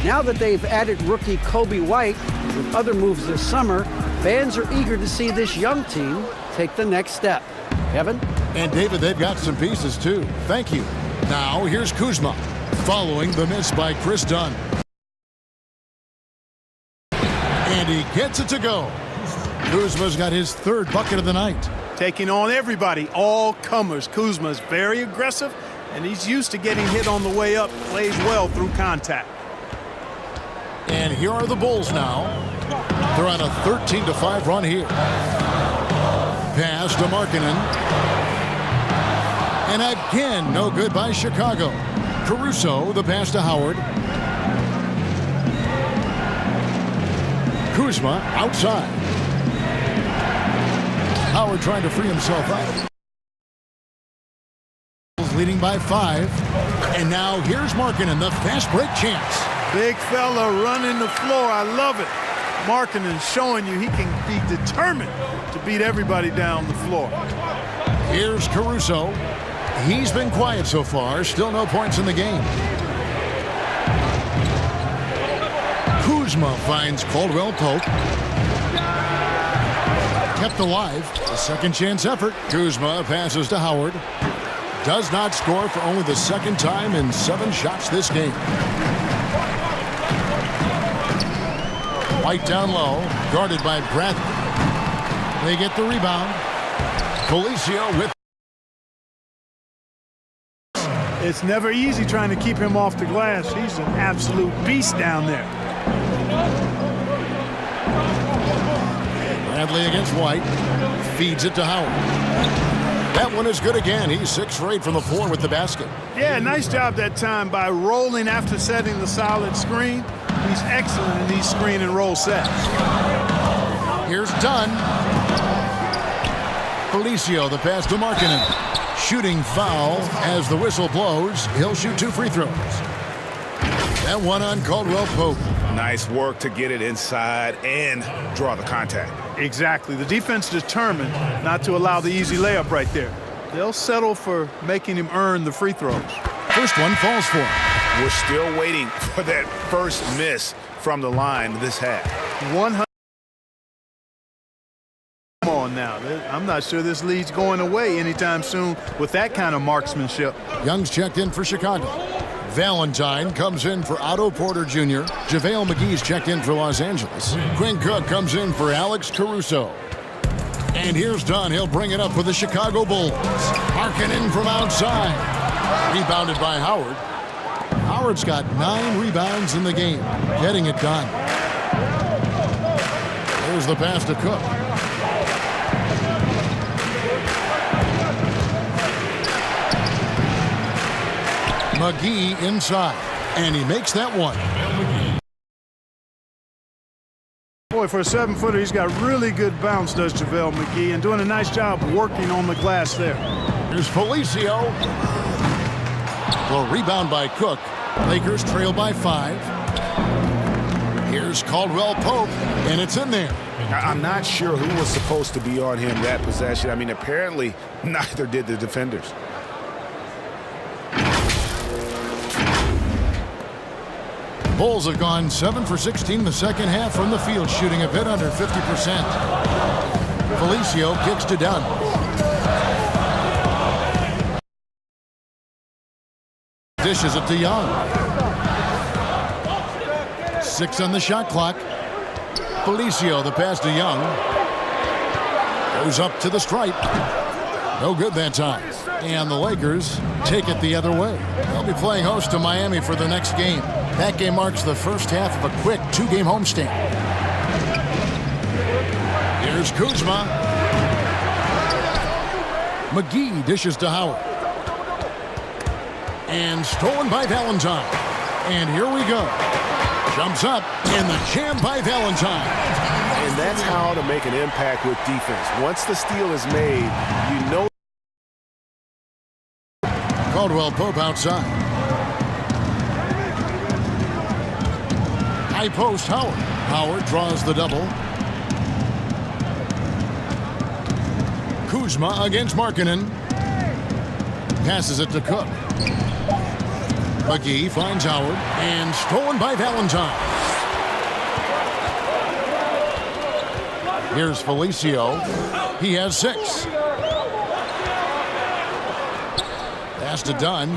Now that they've added rookie Kobe White with other moves this summer, Fans are eager to see this young team take the next step. Kevin? And David, they've got some pieces too. Thank you. Now here's Kuzma, following the miss by Chris Dunn. And he gets it to go. Kuzma's got his third bucket of the night. Taking on everybody, all comers. Kuzma's very aggressive, and he's used to getting hit on the way up. Plays well through contact. And here are the Bulls now. They're on a 13-5 run here. Pass to Markkanen. And again, no good by Chicago. Caruso, the pass to Howard. Kuzma outside. Howard trying to free himself up. Leading by 5. And now here's Markkanen, the fast break chance. Big fella running the floor. I love it. Markkanen showing you he can be determined to beat everybody down the floor. Here's Caruso. He's been quiet so far. Still no points in the game. Kuzma finds Caldwell Pope. Kept alive. A second chance effort. Kuzma passes to Howard. Does not score for only the second time in 7 shots this game. White down low, guarded by Bradley. They get the rebound. Felicio with. It's never easy trying to keep him off the glass. He's an absolute beast down there. Bradley against White. Feeds it to Howard. That one is good again. He's 6 for 8 from the floor with the basket. Yeah, nice job that time by rolling after setting the solid screen. He's excellent in these screen and roll sets. Here's Dunn. Felicio, the pass to Markkanen. Shooting foul as the whistle blows. He'll shoot 2 free throws. That one on Caldwell Pope. Nice work to get it inside and draw the contact. Exactly. The defense determined not to allow the easy layup right there. They'll settle for making him earn the free throws. First one falls for him. We're still waiting for that first miss from the line this half. 100. Come on now. I'm not sure this lead's going away anytime soon with that kind of marksmanship. Young's checked in for Chicago. Valentine comes in for Otto Porter Jr. JaVale McGee's checked in for Los Angeles. Quinn Cook comes in for Alex Caruso. And here's Dunn. He'll bring it up for the Chicago Bulls. Markkanen from outside. Rebounded by Howard. Howard's got 9 rebounds in the game. Getting it done. There's the pass to Cook. McGee inside. And he makes that one. Boy, for a 7-footer, he's got really good bounce, does JaVale McGee, and doing a nice job working on the glass there. Here's Felicio. The rebound by Cook. Lakers trail by 5. Here's Caldwell Pope, and it's in there. I'm not sure who was supposed to be on him that possession. I mean, apparently neither did the defenders. Bulls have gone 7 for 16 the second half from the field, shooting a bit under 50%. Felicio kicks to Dunn. Dishes it to Young. 6 on the shot clock. Felicio, the pass to Young. Goes up to the stripe. No good that time. And the Lakers take it the other way. They'll be playing host to Miami for the next game. That game marks the first half of a quick 2-game homestand. Here's Kuzma. McGee dishes to Howard. And stolen by Valentine. And here we go. Jumps up, and the jam by Valentine. And that's how to make an impact with defense. Once the steal is made, you know. Caldwell Pope outside. High post Howard. Howard draws the double. Kuzma against Markkanen. Passes it to Cook. McGee finds Howard, and stolen by Valentine. Here's Felicio. He has 6. Pass to Dunn.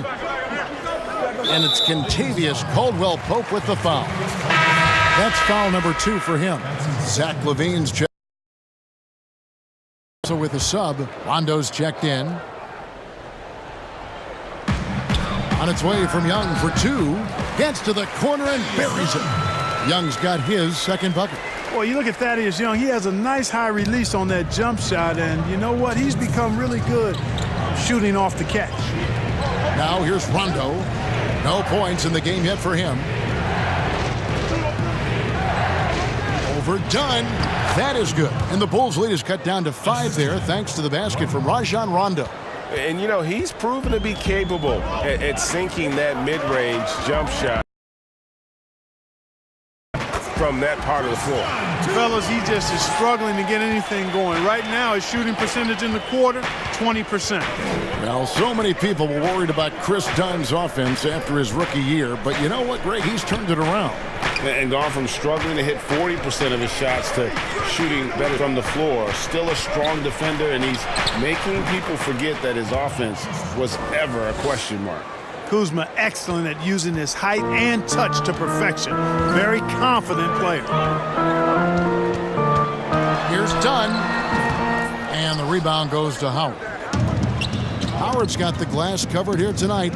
And it's Kentavious Caldwell-Pope with the foul. That's foul number 2 for him. Zach LaVine's check. So with a sub, Rondo's checked in. On its way from Young for 2. Gets to the corner and buries it. Young's got his second bucket. Well, you look at Thaddeus Young. He has a nice high release on that jump shot. And you know what? He's become really good shooting off the catch. Now here's Rondo. No points in the game yet for him. Overdone. That is good. And the Bulls' lead is cut down to 5 there thanks to the basket from Rajon Rondo. And, you know, he's proven to be capable at sinking that mid-range jump shot from that part of the floor. Fellas, he just is struggling to get anything going. Right now, his shooting percentage in the quarter, 20%. Well, so many people were worried about Chris Dunn's offense after his rookie year, but you know what, Greg? He's turned it around. And gone from struggling to hit 40% of his shots to shooting better from the floor. Still a strong defender, and he's making people forget that his offense was ever a question mark. Kuzma excellent at using his height and touch to perfection. Very confident player. Here's Dunn. And the rebound goes to Howard. Howard's got the glass covered here tonight.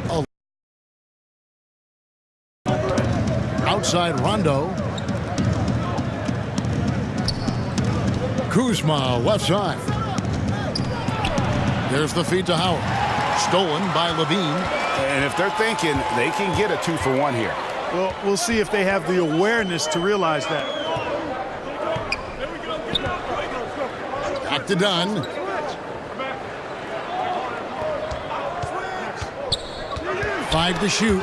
Outside Rondo. Kuzma left side. There's the feed to Howard. Stolen by Levine. And if they're thinking, they can get a 2-for-1 here. Well, we'll see if they have the awareness to realize that. Back to Dunn. Five to shoot.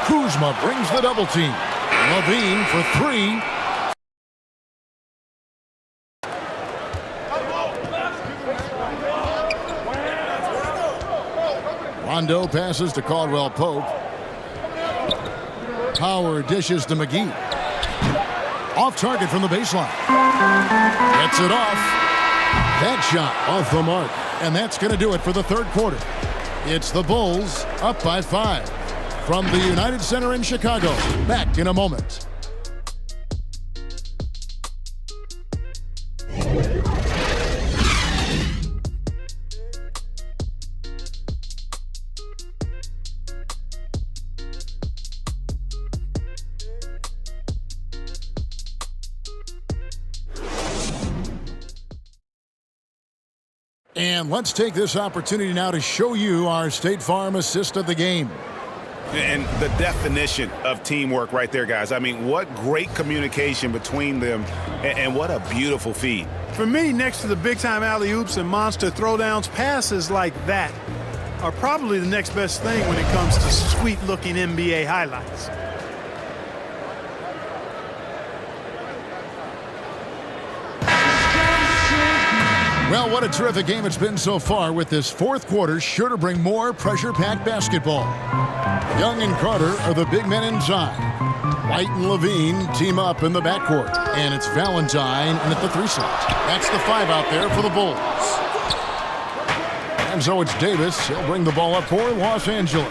Kuzma brings the double team. Levine for 3. Rondo passes to Caldwell-Pope. Howard dishes to McGee. Off target from the baseline. Gets it off. That shot off the mark. And that's going to do it for the third quarter. It's the Bulls up by 5. From the United Center in Chicago. Back in a moment. And let's take this opportunity now to show you our State Farm assist of the game. And the definition of teamwork right there, guys. I mean, what great communication between them, and what a beautiful feed. For me, next to the big-time alley-oops and monster throwdowns, passes like that are probably the next best thing when it comes to sweet-looking NBA highlights. Well, what a terrific game it's been so far, with this fourth quarter sure to bring more pressure-packed basketball. Young and Carter are the big men inside. White and Levine team up in the backcourt. And it's Valentine and at the 3 slot. That's the 5 out there for the Bulls. And so it's Davis. He'll bring the ball up for Los Angeles.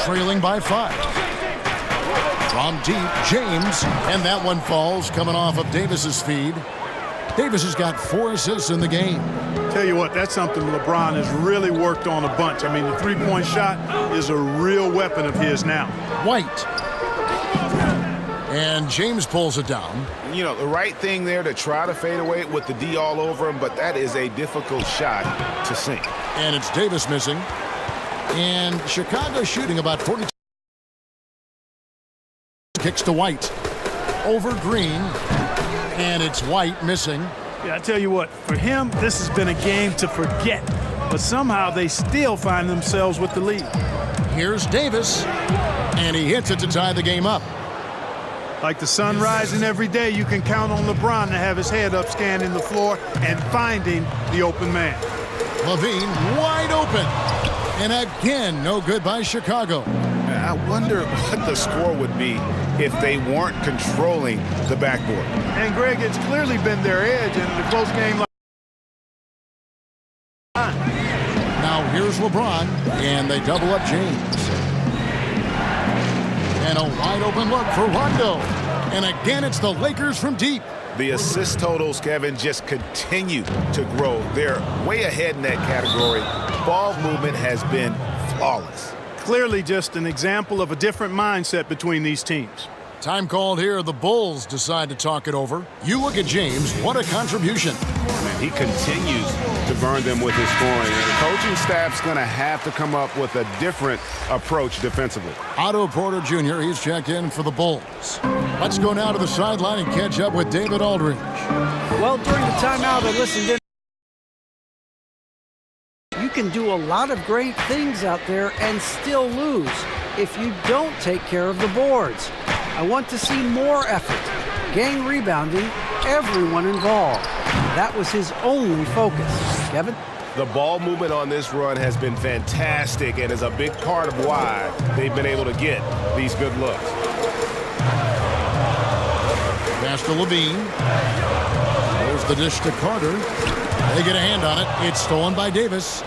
Trailing by 5. From deep, James. And that one falls coming off of Davis's feed. Davis has got 4 assists in the game. Tell you what, that's something LeBron has really worked on a bunch. I mean, the three-point shot is a real weapon of his now. White. And James pulls it down. You know, the right thing there to try to fade away with the D all over him, but that is a difficult shot to sink. And it's Davis missing. And Chicago shooting about 42. Kicks to White. Over Green. And it's White missing. Yeah, I tell you what, for him, this has been a game to forget. But somehow they still find themselves with the lead. Here's Davis. And he hits it to tie the game up. Like the sun rising every day, you can count on LeBron to have his head up scanning the floor and finding the open man. Levine wide open. And again, no good by Chicago. I wonder what the score would be if they weren't controlling the backboard. And Greg, it's clearly been their edge in a close game like Now here's LeBron, and they double up James. And a wide open look for Rondo. And again, it's the Lakers from deep. The assist totals, Kevin, just continue to grow. They're way ahead in that category. Ball movement has been flawless. clearly just an example of a different mindset between these teams. Time called here. The Bulls decide to talk it over. You look at James. What a contribution. Man, he continues to burn them with his scoring. And the coaching staff's going to have to come up with a different approach defensively. Otto Porter Jr., he's checked in for the Bulls. Let's go now to the sideline and catch up with David Aldridge. Well, during the timeout, I listened in. You can do a lot of great things out there and still lose if you don't take care of the boards. I want to see more effort, gang rebounding, everyone involved. That was his only focus. Kevin? The ball movement on this run has been fantastic and is a big part of why they've been able to get these good looks. Pass to Levine. There's the dish to Carter. They get a hand on it. It's stolen by Davis.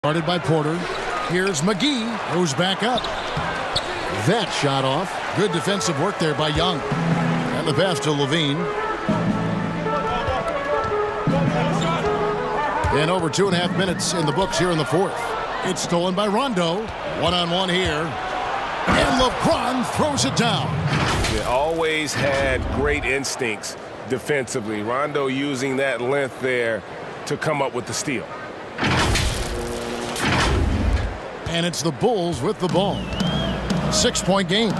Guarded by Porter. Here's McGee, who's back up. That shot off. Good defensive work there by Young. And the pass to Levine. And over 2.5 minutes in the books here in the fourth. It's stolen by Rondo. One-on-one here. And LeBron throws it down. They always had great instincts defensively. Rondo using that length there to come up with the steal. And it's the Bulls with the ball. 6-point game.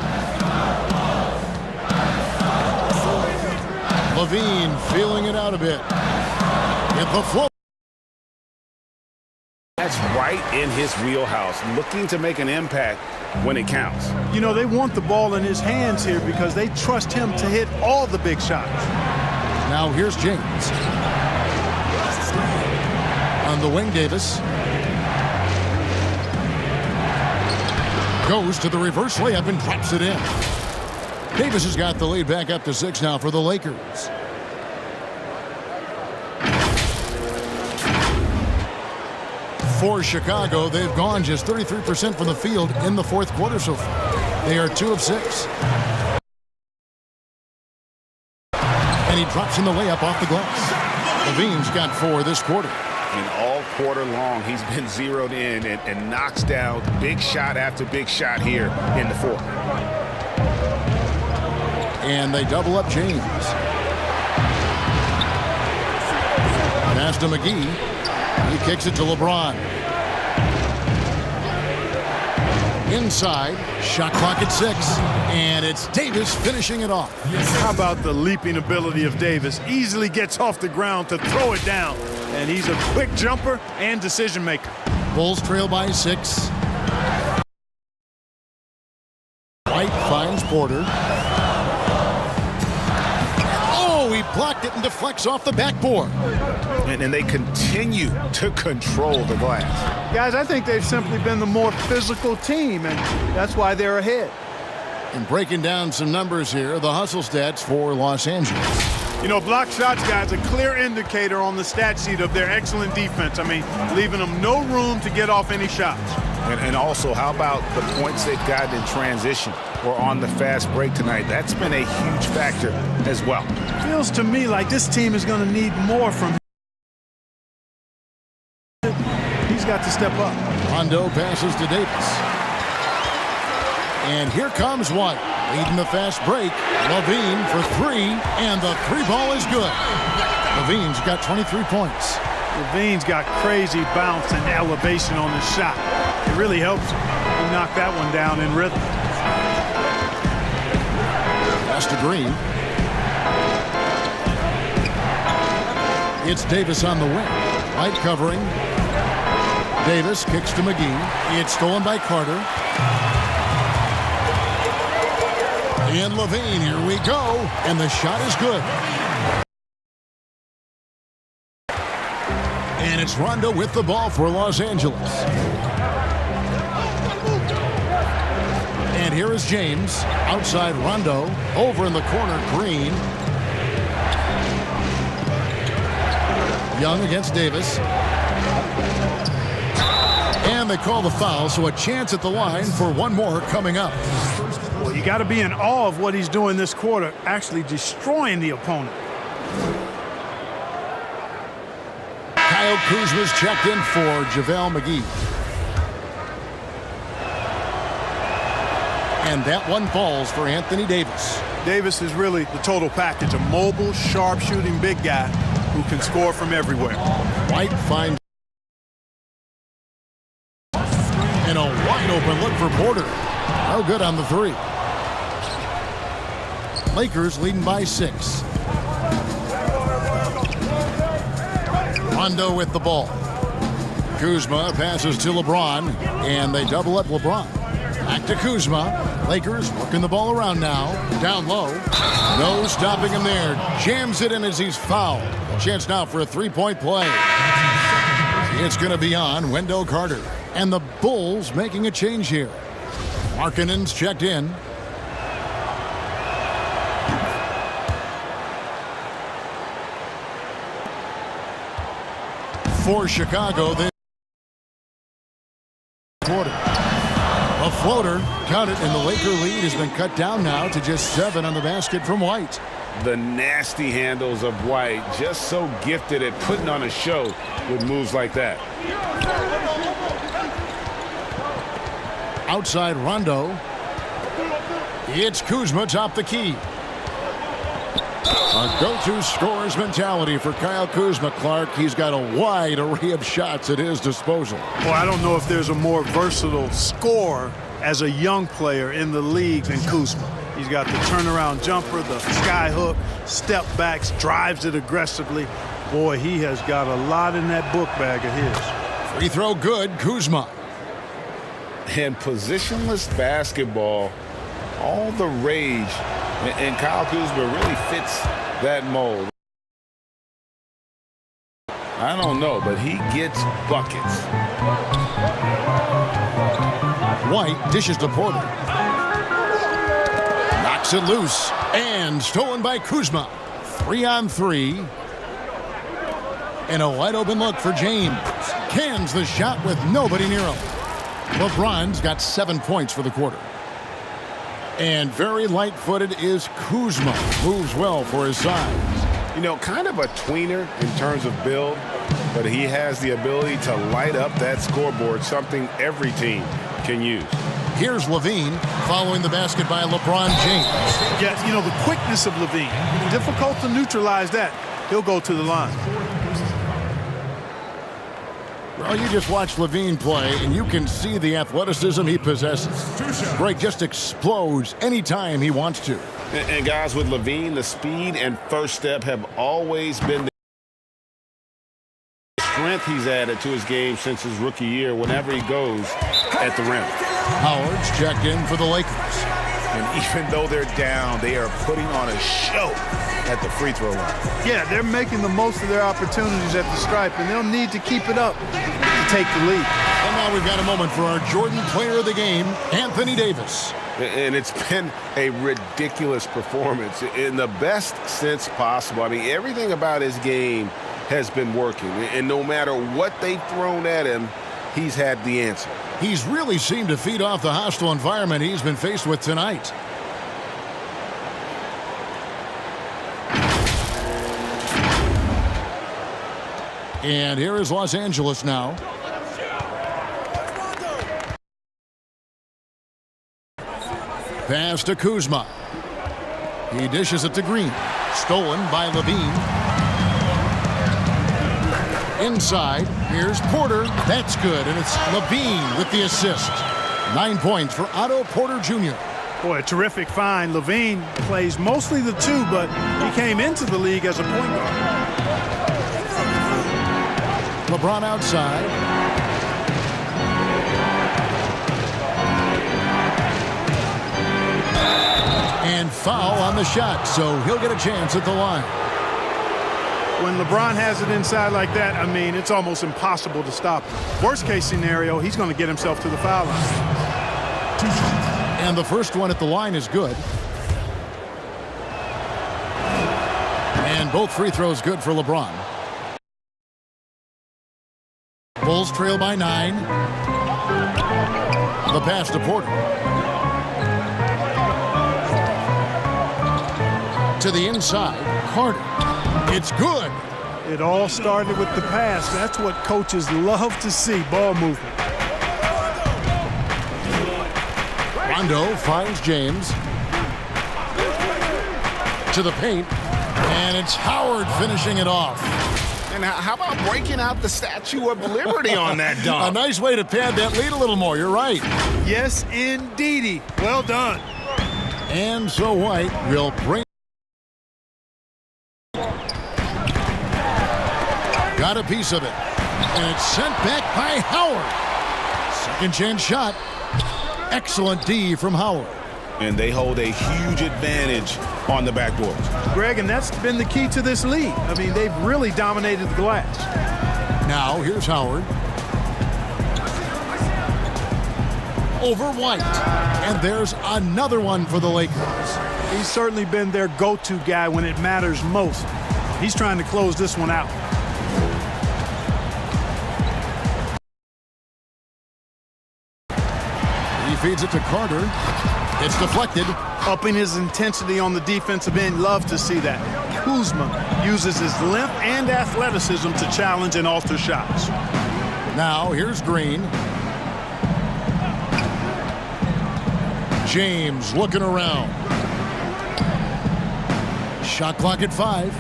Levine feeling it out a bit. Hit the floor. That's right in his wheelhouse, looking to make an impact when it counts. You know, they want the ball in his hands here because they trust him to hit all the big shots. Now here's James. On the wing, Davis. Goes to the reverse layup and drops it in. Davis has got the lead back up to 6 now for the Lakers. For Chicago, they've gone just 33% from the field in the fourth quarter so far. They are 2 of 6. And he drops in the layup off the glass. Levine's got 4 this quarter. And all quarter long, he's been zeroed in and knocks down big shot after big shot here in the fourth. And they double up James. Pass to McGee. He kicks it to LeBron. Inside, shot clock at 6, and it's Davis finishing it off. How about the leaping ability of Davis? Easily gets off the ground to throw it down. And he's a quick jumper and decision maker. Bulls trail by 6. White finds Porter. Oh, he blocked it and deflects off the backboard. And they continue to control the glass. Guys, I think they've simply been the more physical team, and that's why they're ahead. And breaking down some numbers here, the hustle stats for Los Angeles. You know, block shots, guys, a clear indicator on the stat sheet of their excellent defense. I mean, leaving them no room to get off any shots. And also, how about the points they've gotten in transition or on the fast break tonight? That's been a huge factor as well. Feels to me like this team is going to need more from him. He's got to step up. Rondo passes to Davis. And here comes one. Leading the fast break. Levine for 3, and the 3 ball is good. Levine's got 23 points. Levine's got crazy bounce and elevation on his shot. It really helps him. He knocked that one down in rhythm. Pass to Green. It's Davis on the wing. White covering. Davis kicks to McGee. It's stolen by Carter. And Levine, here we go. And the shot is good. And it's Rondo with the ball for Los Angeles. And here is James. Outside Rondo. Over in the corner, Green. Young against Davis. And they call the foul, so a chance at the line for one more coming up. Well, you got to be in awe of what he's doing this quarter, actually destroying the opponent. Kyle Kuzma's checked in for JaVale McGee. And that one falls for Anthony Davis. Davis is really the total package, a mobile, sharp-shooting big guy who can score from everywhere. White finds and a wide-open look for Porter. No good on the three. Lakers leading by 6. Rondo with the ball. Kuzma passes to LeBron, and they double up LeBron. Back to Kuzma. Lakers working the ball around now. Down low. No stopping him there. Jams it in as he's fouled. A chance now for a three-point play. It's going to be on Wendell Carter. And the Bulls making a change here. Markkanen's checked in. For Chicago, they quarter. A floater, count it, and the Laker lead has been cut down now to just 7 on the basket from White. The nasty handles of White, just so gifted at putting on a show with moves like that. Outside Rondo. It's Kuzma top the key. A go-to scorer's mentality for Kyle Kuzma, Clark. He's got a wide array of shots at his disposal. Well, I don't know if there's a more versatile scorer as a young player in the league than Kuzma. He's got the turnaround jumper, the sky hook, step backs, drives it aggressively. Boy, he has got a lot in that book bag of his. Free throw good, Kuzma. And positionless basketball, all the rage, and Kyle Kuzma really fits that mold. I don't know, but he gets buckets. White dishes to Porter. Knocks it loose. And stolen by Kuzma. 3-on-3. And a wide open look for James. Cans the shot with nobody near him. LeBron's got 7 points for the quarter. And very light-footed is Kuzma. Moves well for his size. You know, kind of a tweener in terms of build, but he has the ability to light up that scoreboard, something every team can use. Here's Levine following the basket by LeBron James. Yeah, you know, the quickness of Levine. Difficult to neutralize that. He'll go to the line. Well, you just watch Levine play, and you can see the athleticism he possesses. Greg just explodes anytime he wants to. And guys, with Levine, the speed and first step have always been the strength he's added to his game since his rookie year whenever he goes at the rim. Howard's checked in for the Lakers. And even though they're down, they are putting on a show at the free throw line. Yeah, they're making the most of their opportunities at the stripe, and they'll need to keep it up to take the lead. And now we've got a moment for our Jordan player of the game, Anthony Davis. And it's been a ridiculous performance in the best sense possible. I mean, everything about his game has been working. And no matter what they've thrown at him, he's had the answer. He's really seemed to feed off the hostile environment he's been faced with tonight. And here is Los Angeles now. Pass to Kuzma. He dishes it to Green. Stolen by Levine. Inside, here's Porter. That's good, and it's Levine with the assist. 9 points for Otto Porter Jr. Boy, a terrific find. Levine plays mostly the 2, but he came into the league as a point guard. LeBron outside. And foul on the shot, so he'll get a chance at the line. When LeBron has it inside like that, I mean, it's almost impossible to stop him. Worst case scenario, he's going to get himself to the foul line. And the first one at the line is good. And both free throws good for LeBron. Bulls trail by 9. The pass to Porter. To the inside, Carter. It's good. It all started with the pass. That's what coaches love to see, ball movement. Rondo finds James. To the paint. And it's Howard finishing it off. And how about breaking out the Statue of Liberty on that dunk? A nice way to pad that lead a little more. You're right. Yes, indeedy. Well done. And so White will bring. Got a piece of it. And it's sent back by Howard. Second chance shot. Excellent D from Howard. And they hold a huge advantage on the backboards. Greg, and that's been the key to this lead. I mean, they've really dominated the glass. Now, here's Howard. Over White. And there's another one for the Lakers. He's certainly been their go-to guy when it matters most. He's trying to close this one out. He feeds it to Carter. It's deflected. Upping his intensity on the defensive end. Love to see that. Kuzma uses his length and athleticism to challenge and alter shots. Now here's Green. James looking around. Shot clock at 5.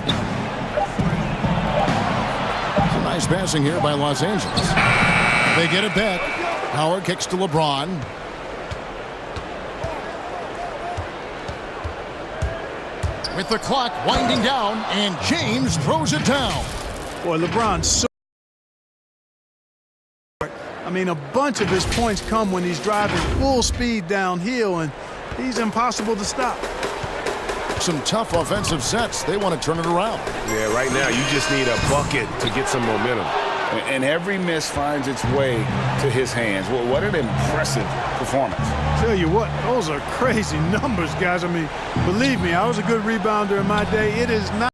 Some nice passing here by Los Angeles. They get it back. Howard kicks to LeBron. With the clock winding down, and James throws it down. Boy, LeBron's so... I mean, a bunch of his points come when he's driving full speed downhill, and he's impossible to stop. Some tough offensive sets. They want to turn it around. Yeah, right now you just need a bucket to get some momentum. And every miss finds its way to his hands. Well, what an impressive performance. Tell you what, those are crazy numbers, guys. I mean, believe me, I was a good rebounder in my day. It is not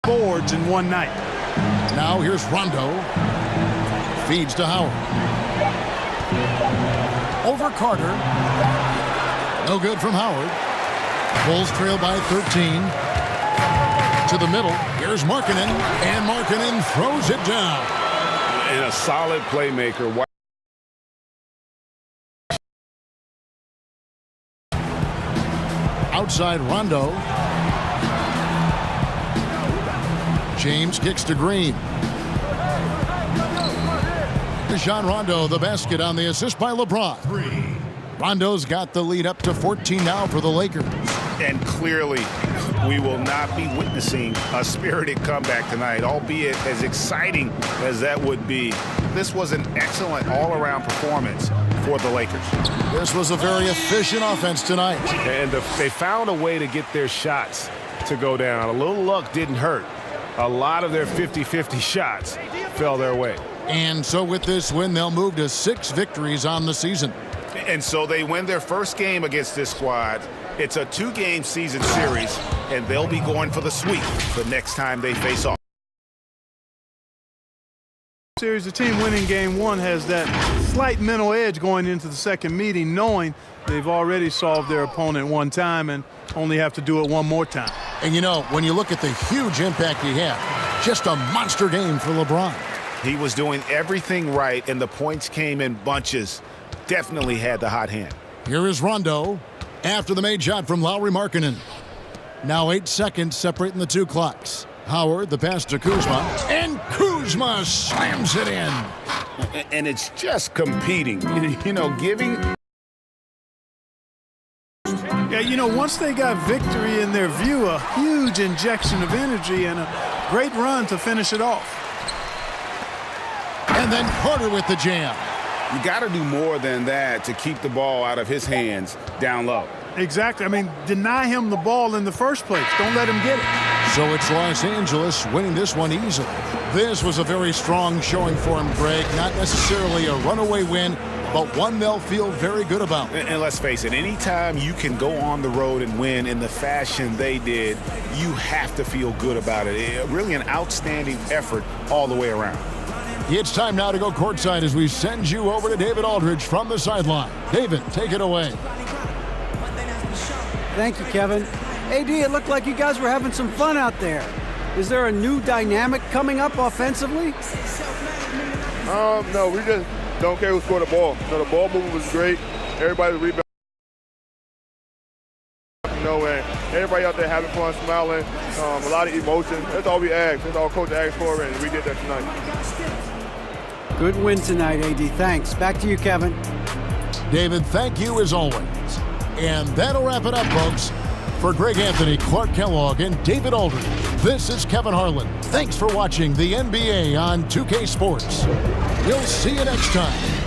boards in one night. Now here's Rondo. Feeds to Howard. Over Carter. No good from Howard. Bulls trail by 13. To the middle. Here's Markkanen. And Markkanen throws it down. And a solid playmaker. Outside Rondo. James kicks to Green. Rajon Rondo, the basket on the assist by LeBron. Rondo's got the lead up to 14 now for the Lakers. And clearly, we will not be witnessing a spirited comeback tonight, albeit as exciting as that would be. This was an excellent all-around performance for the Lakers. This was a very efficient offense tonight. And they found a way to get their shots to go down. A little luck didn't hurt. A lot of their 50-50 shots fell their way. And so with this win, they'll move to 6 victories on the season. And so they win their first game against this squad. It's a 2-game season series, and they'll be going for the sweep the next time they face off. Series, the team winning game 1 has that slight mental edge going into the second meeting, knowing they've already solved their opponent one time and only have to do it one more time. And you know, when you look at the huge impact he had, just a monster game for LeBron. He was doing everything right, and the points came in bunches. Definitely had the hot hand. Here is Rondo after the made shot from Lauri Markkanen. Now 8 seconds separating the 2 clocks. Howard, the pass to Kuzma, and Kuzma slams it in. And it's just competing, you know, giving. Yeah, you know, once they got victory in their view, a huge injection of energy and a great run to finish it off. And then Carter with the jam. You got to do more than that to keep the ball out of his hands down low. Exactly. I mean, deny him the ball in the first place. Don't let him get it. So it's Los Angeles winning this one easily. This was a very strong showing for him, Greg. Not necessarily a runaway win, but one they'll feel very good about. And let's face it, anytime you can go on the road and win in the fashion they did, you have to feel good about it. Really an outstanding effort all the way around. It's time now to go courtside as we send you over to David Aldridge from the sideline. David, take it away. Thank you, Kevin. AD, it looked like you guys were having some fun out there. Is there a new dynamic coming up offensively? No, we just don't care who scored the ball. So the ball movement was great. Everybody rebounded. And everybody out there having fun, smiling, a lot of emotion. That's all we asked. That's all Coach asked for, and we did that tonight. Good win tonight, AD. Thanks. Back to you, Kevin. David, thank you as always. And that'll wrap it up, folks. For Greg Anthony, Clark Kellogg, and David Aldridge, this is Kevin Harlan. Thanks for watching the NBA on 2K Sports. We'll see you next time.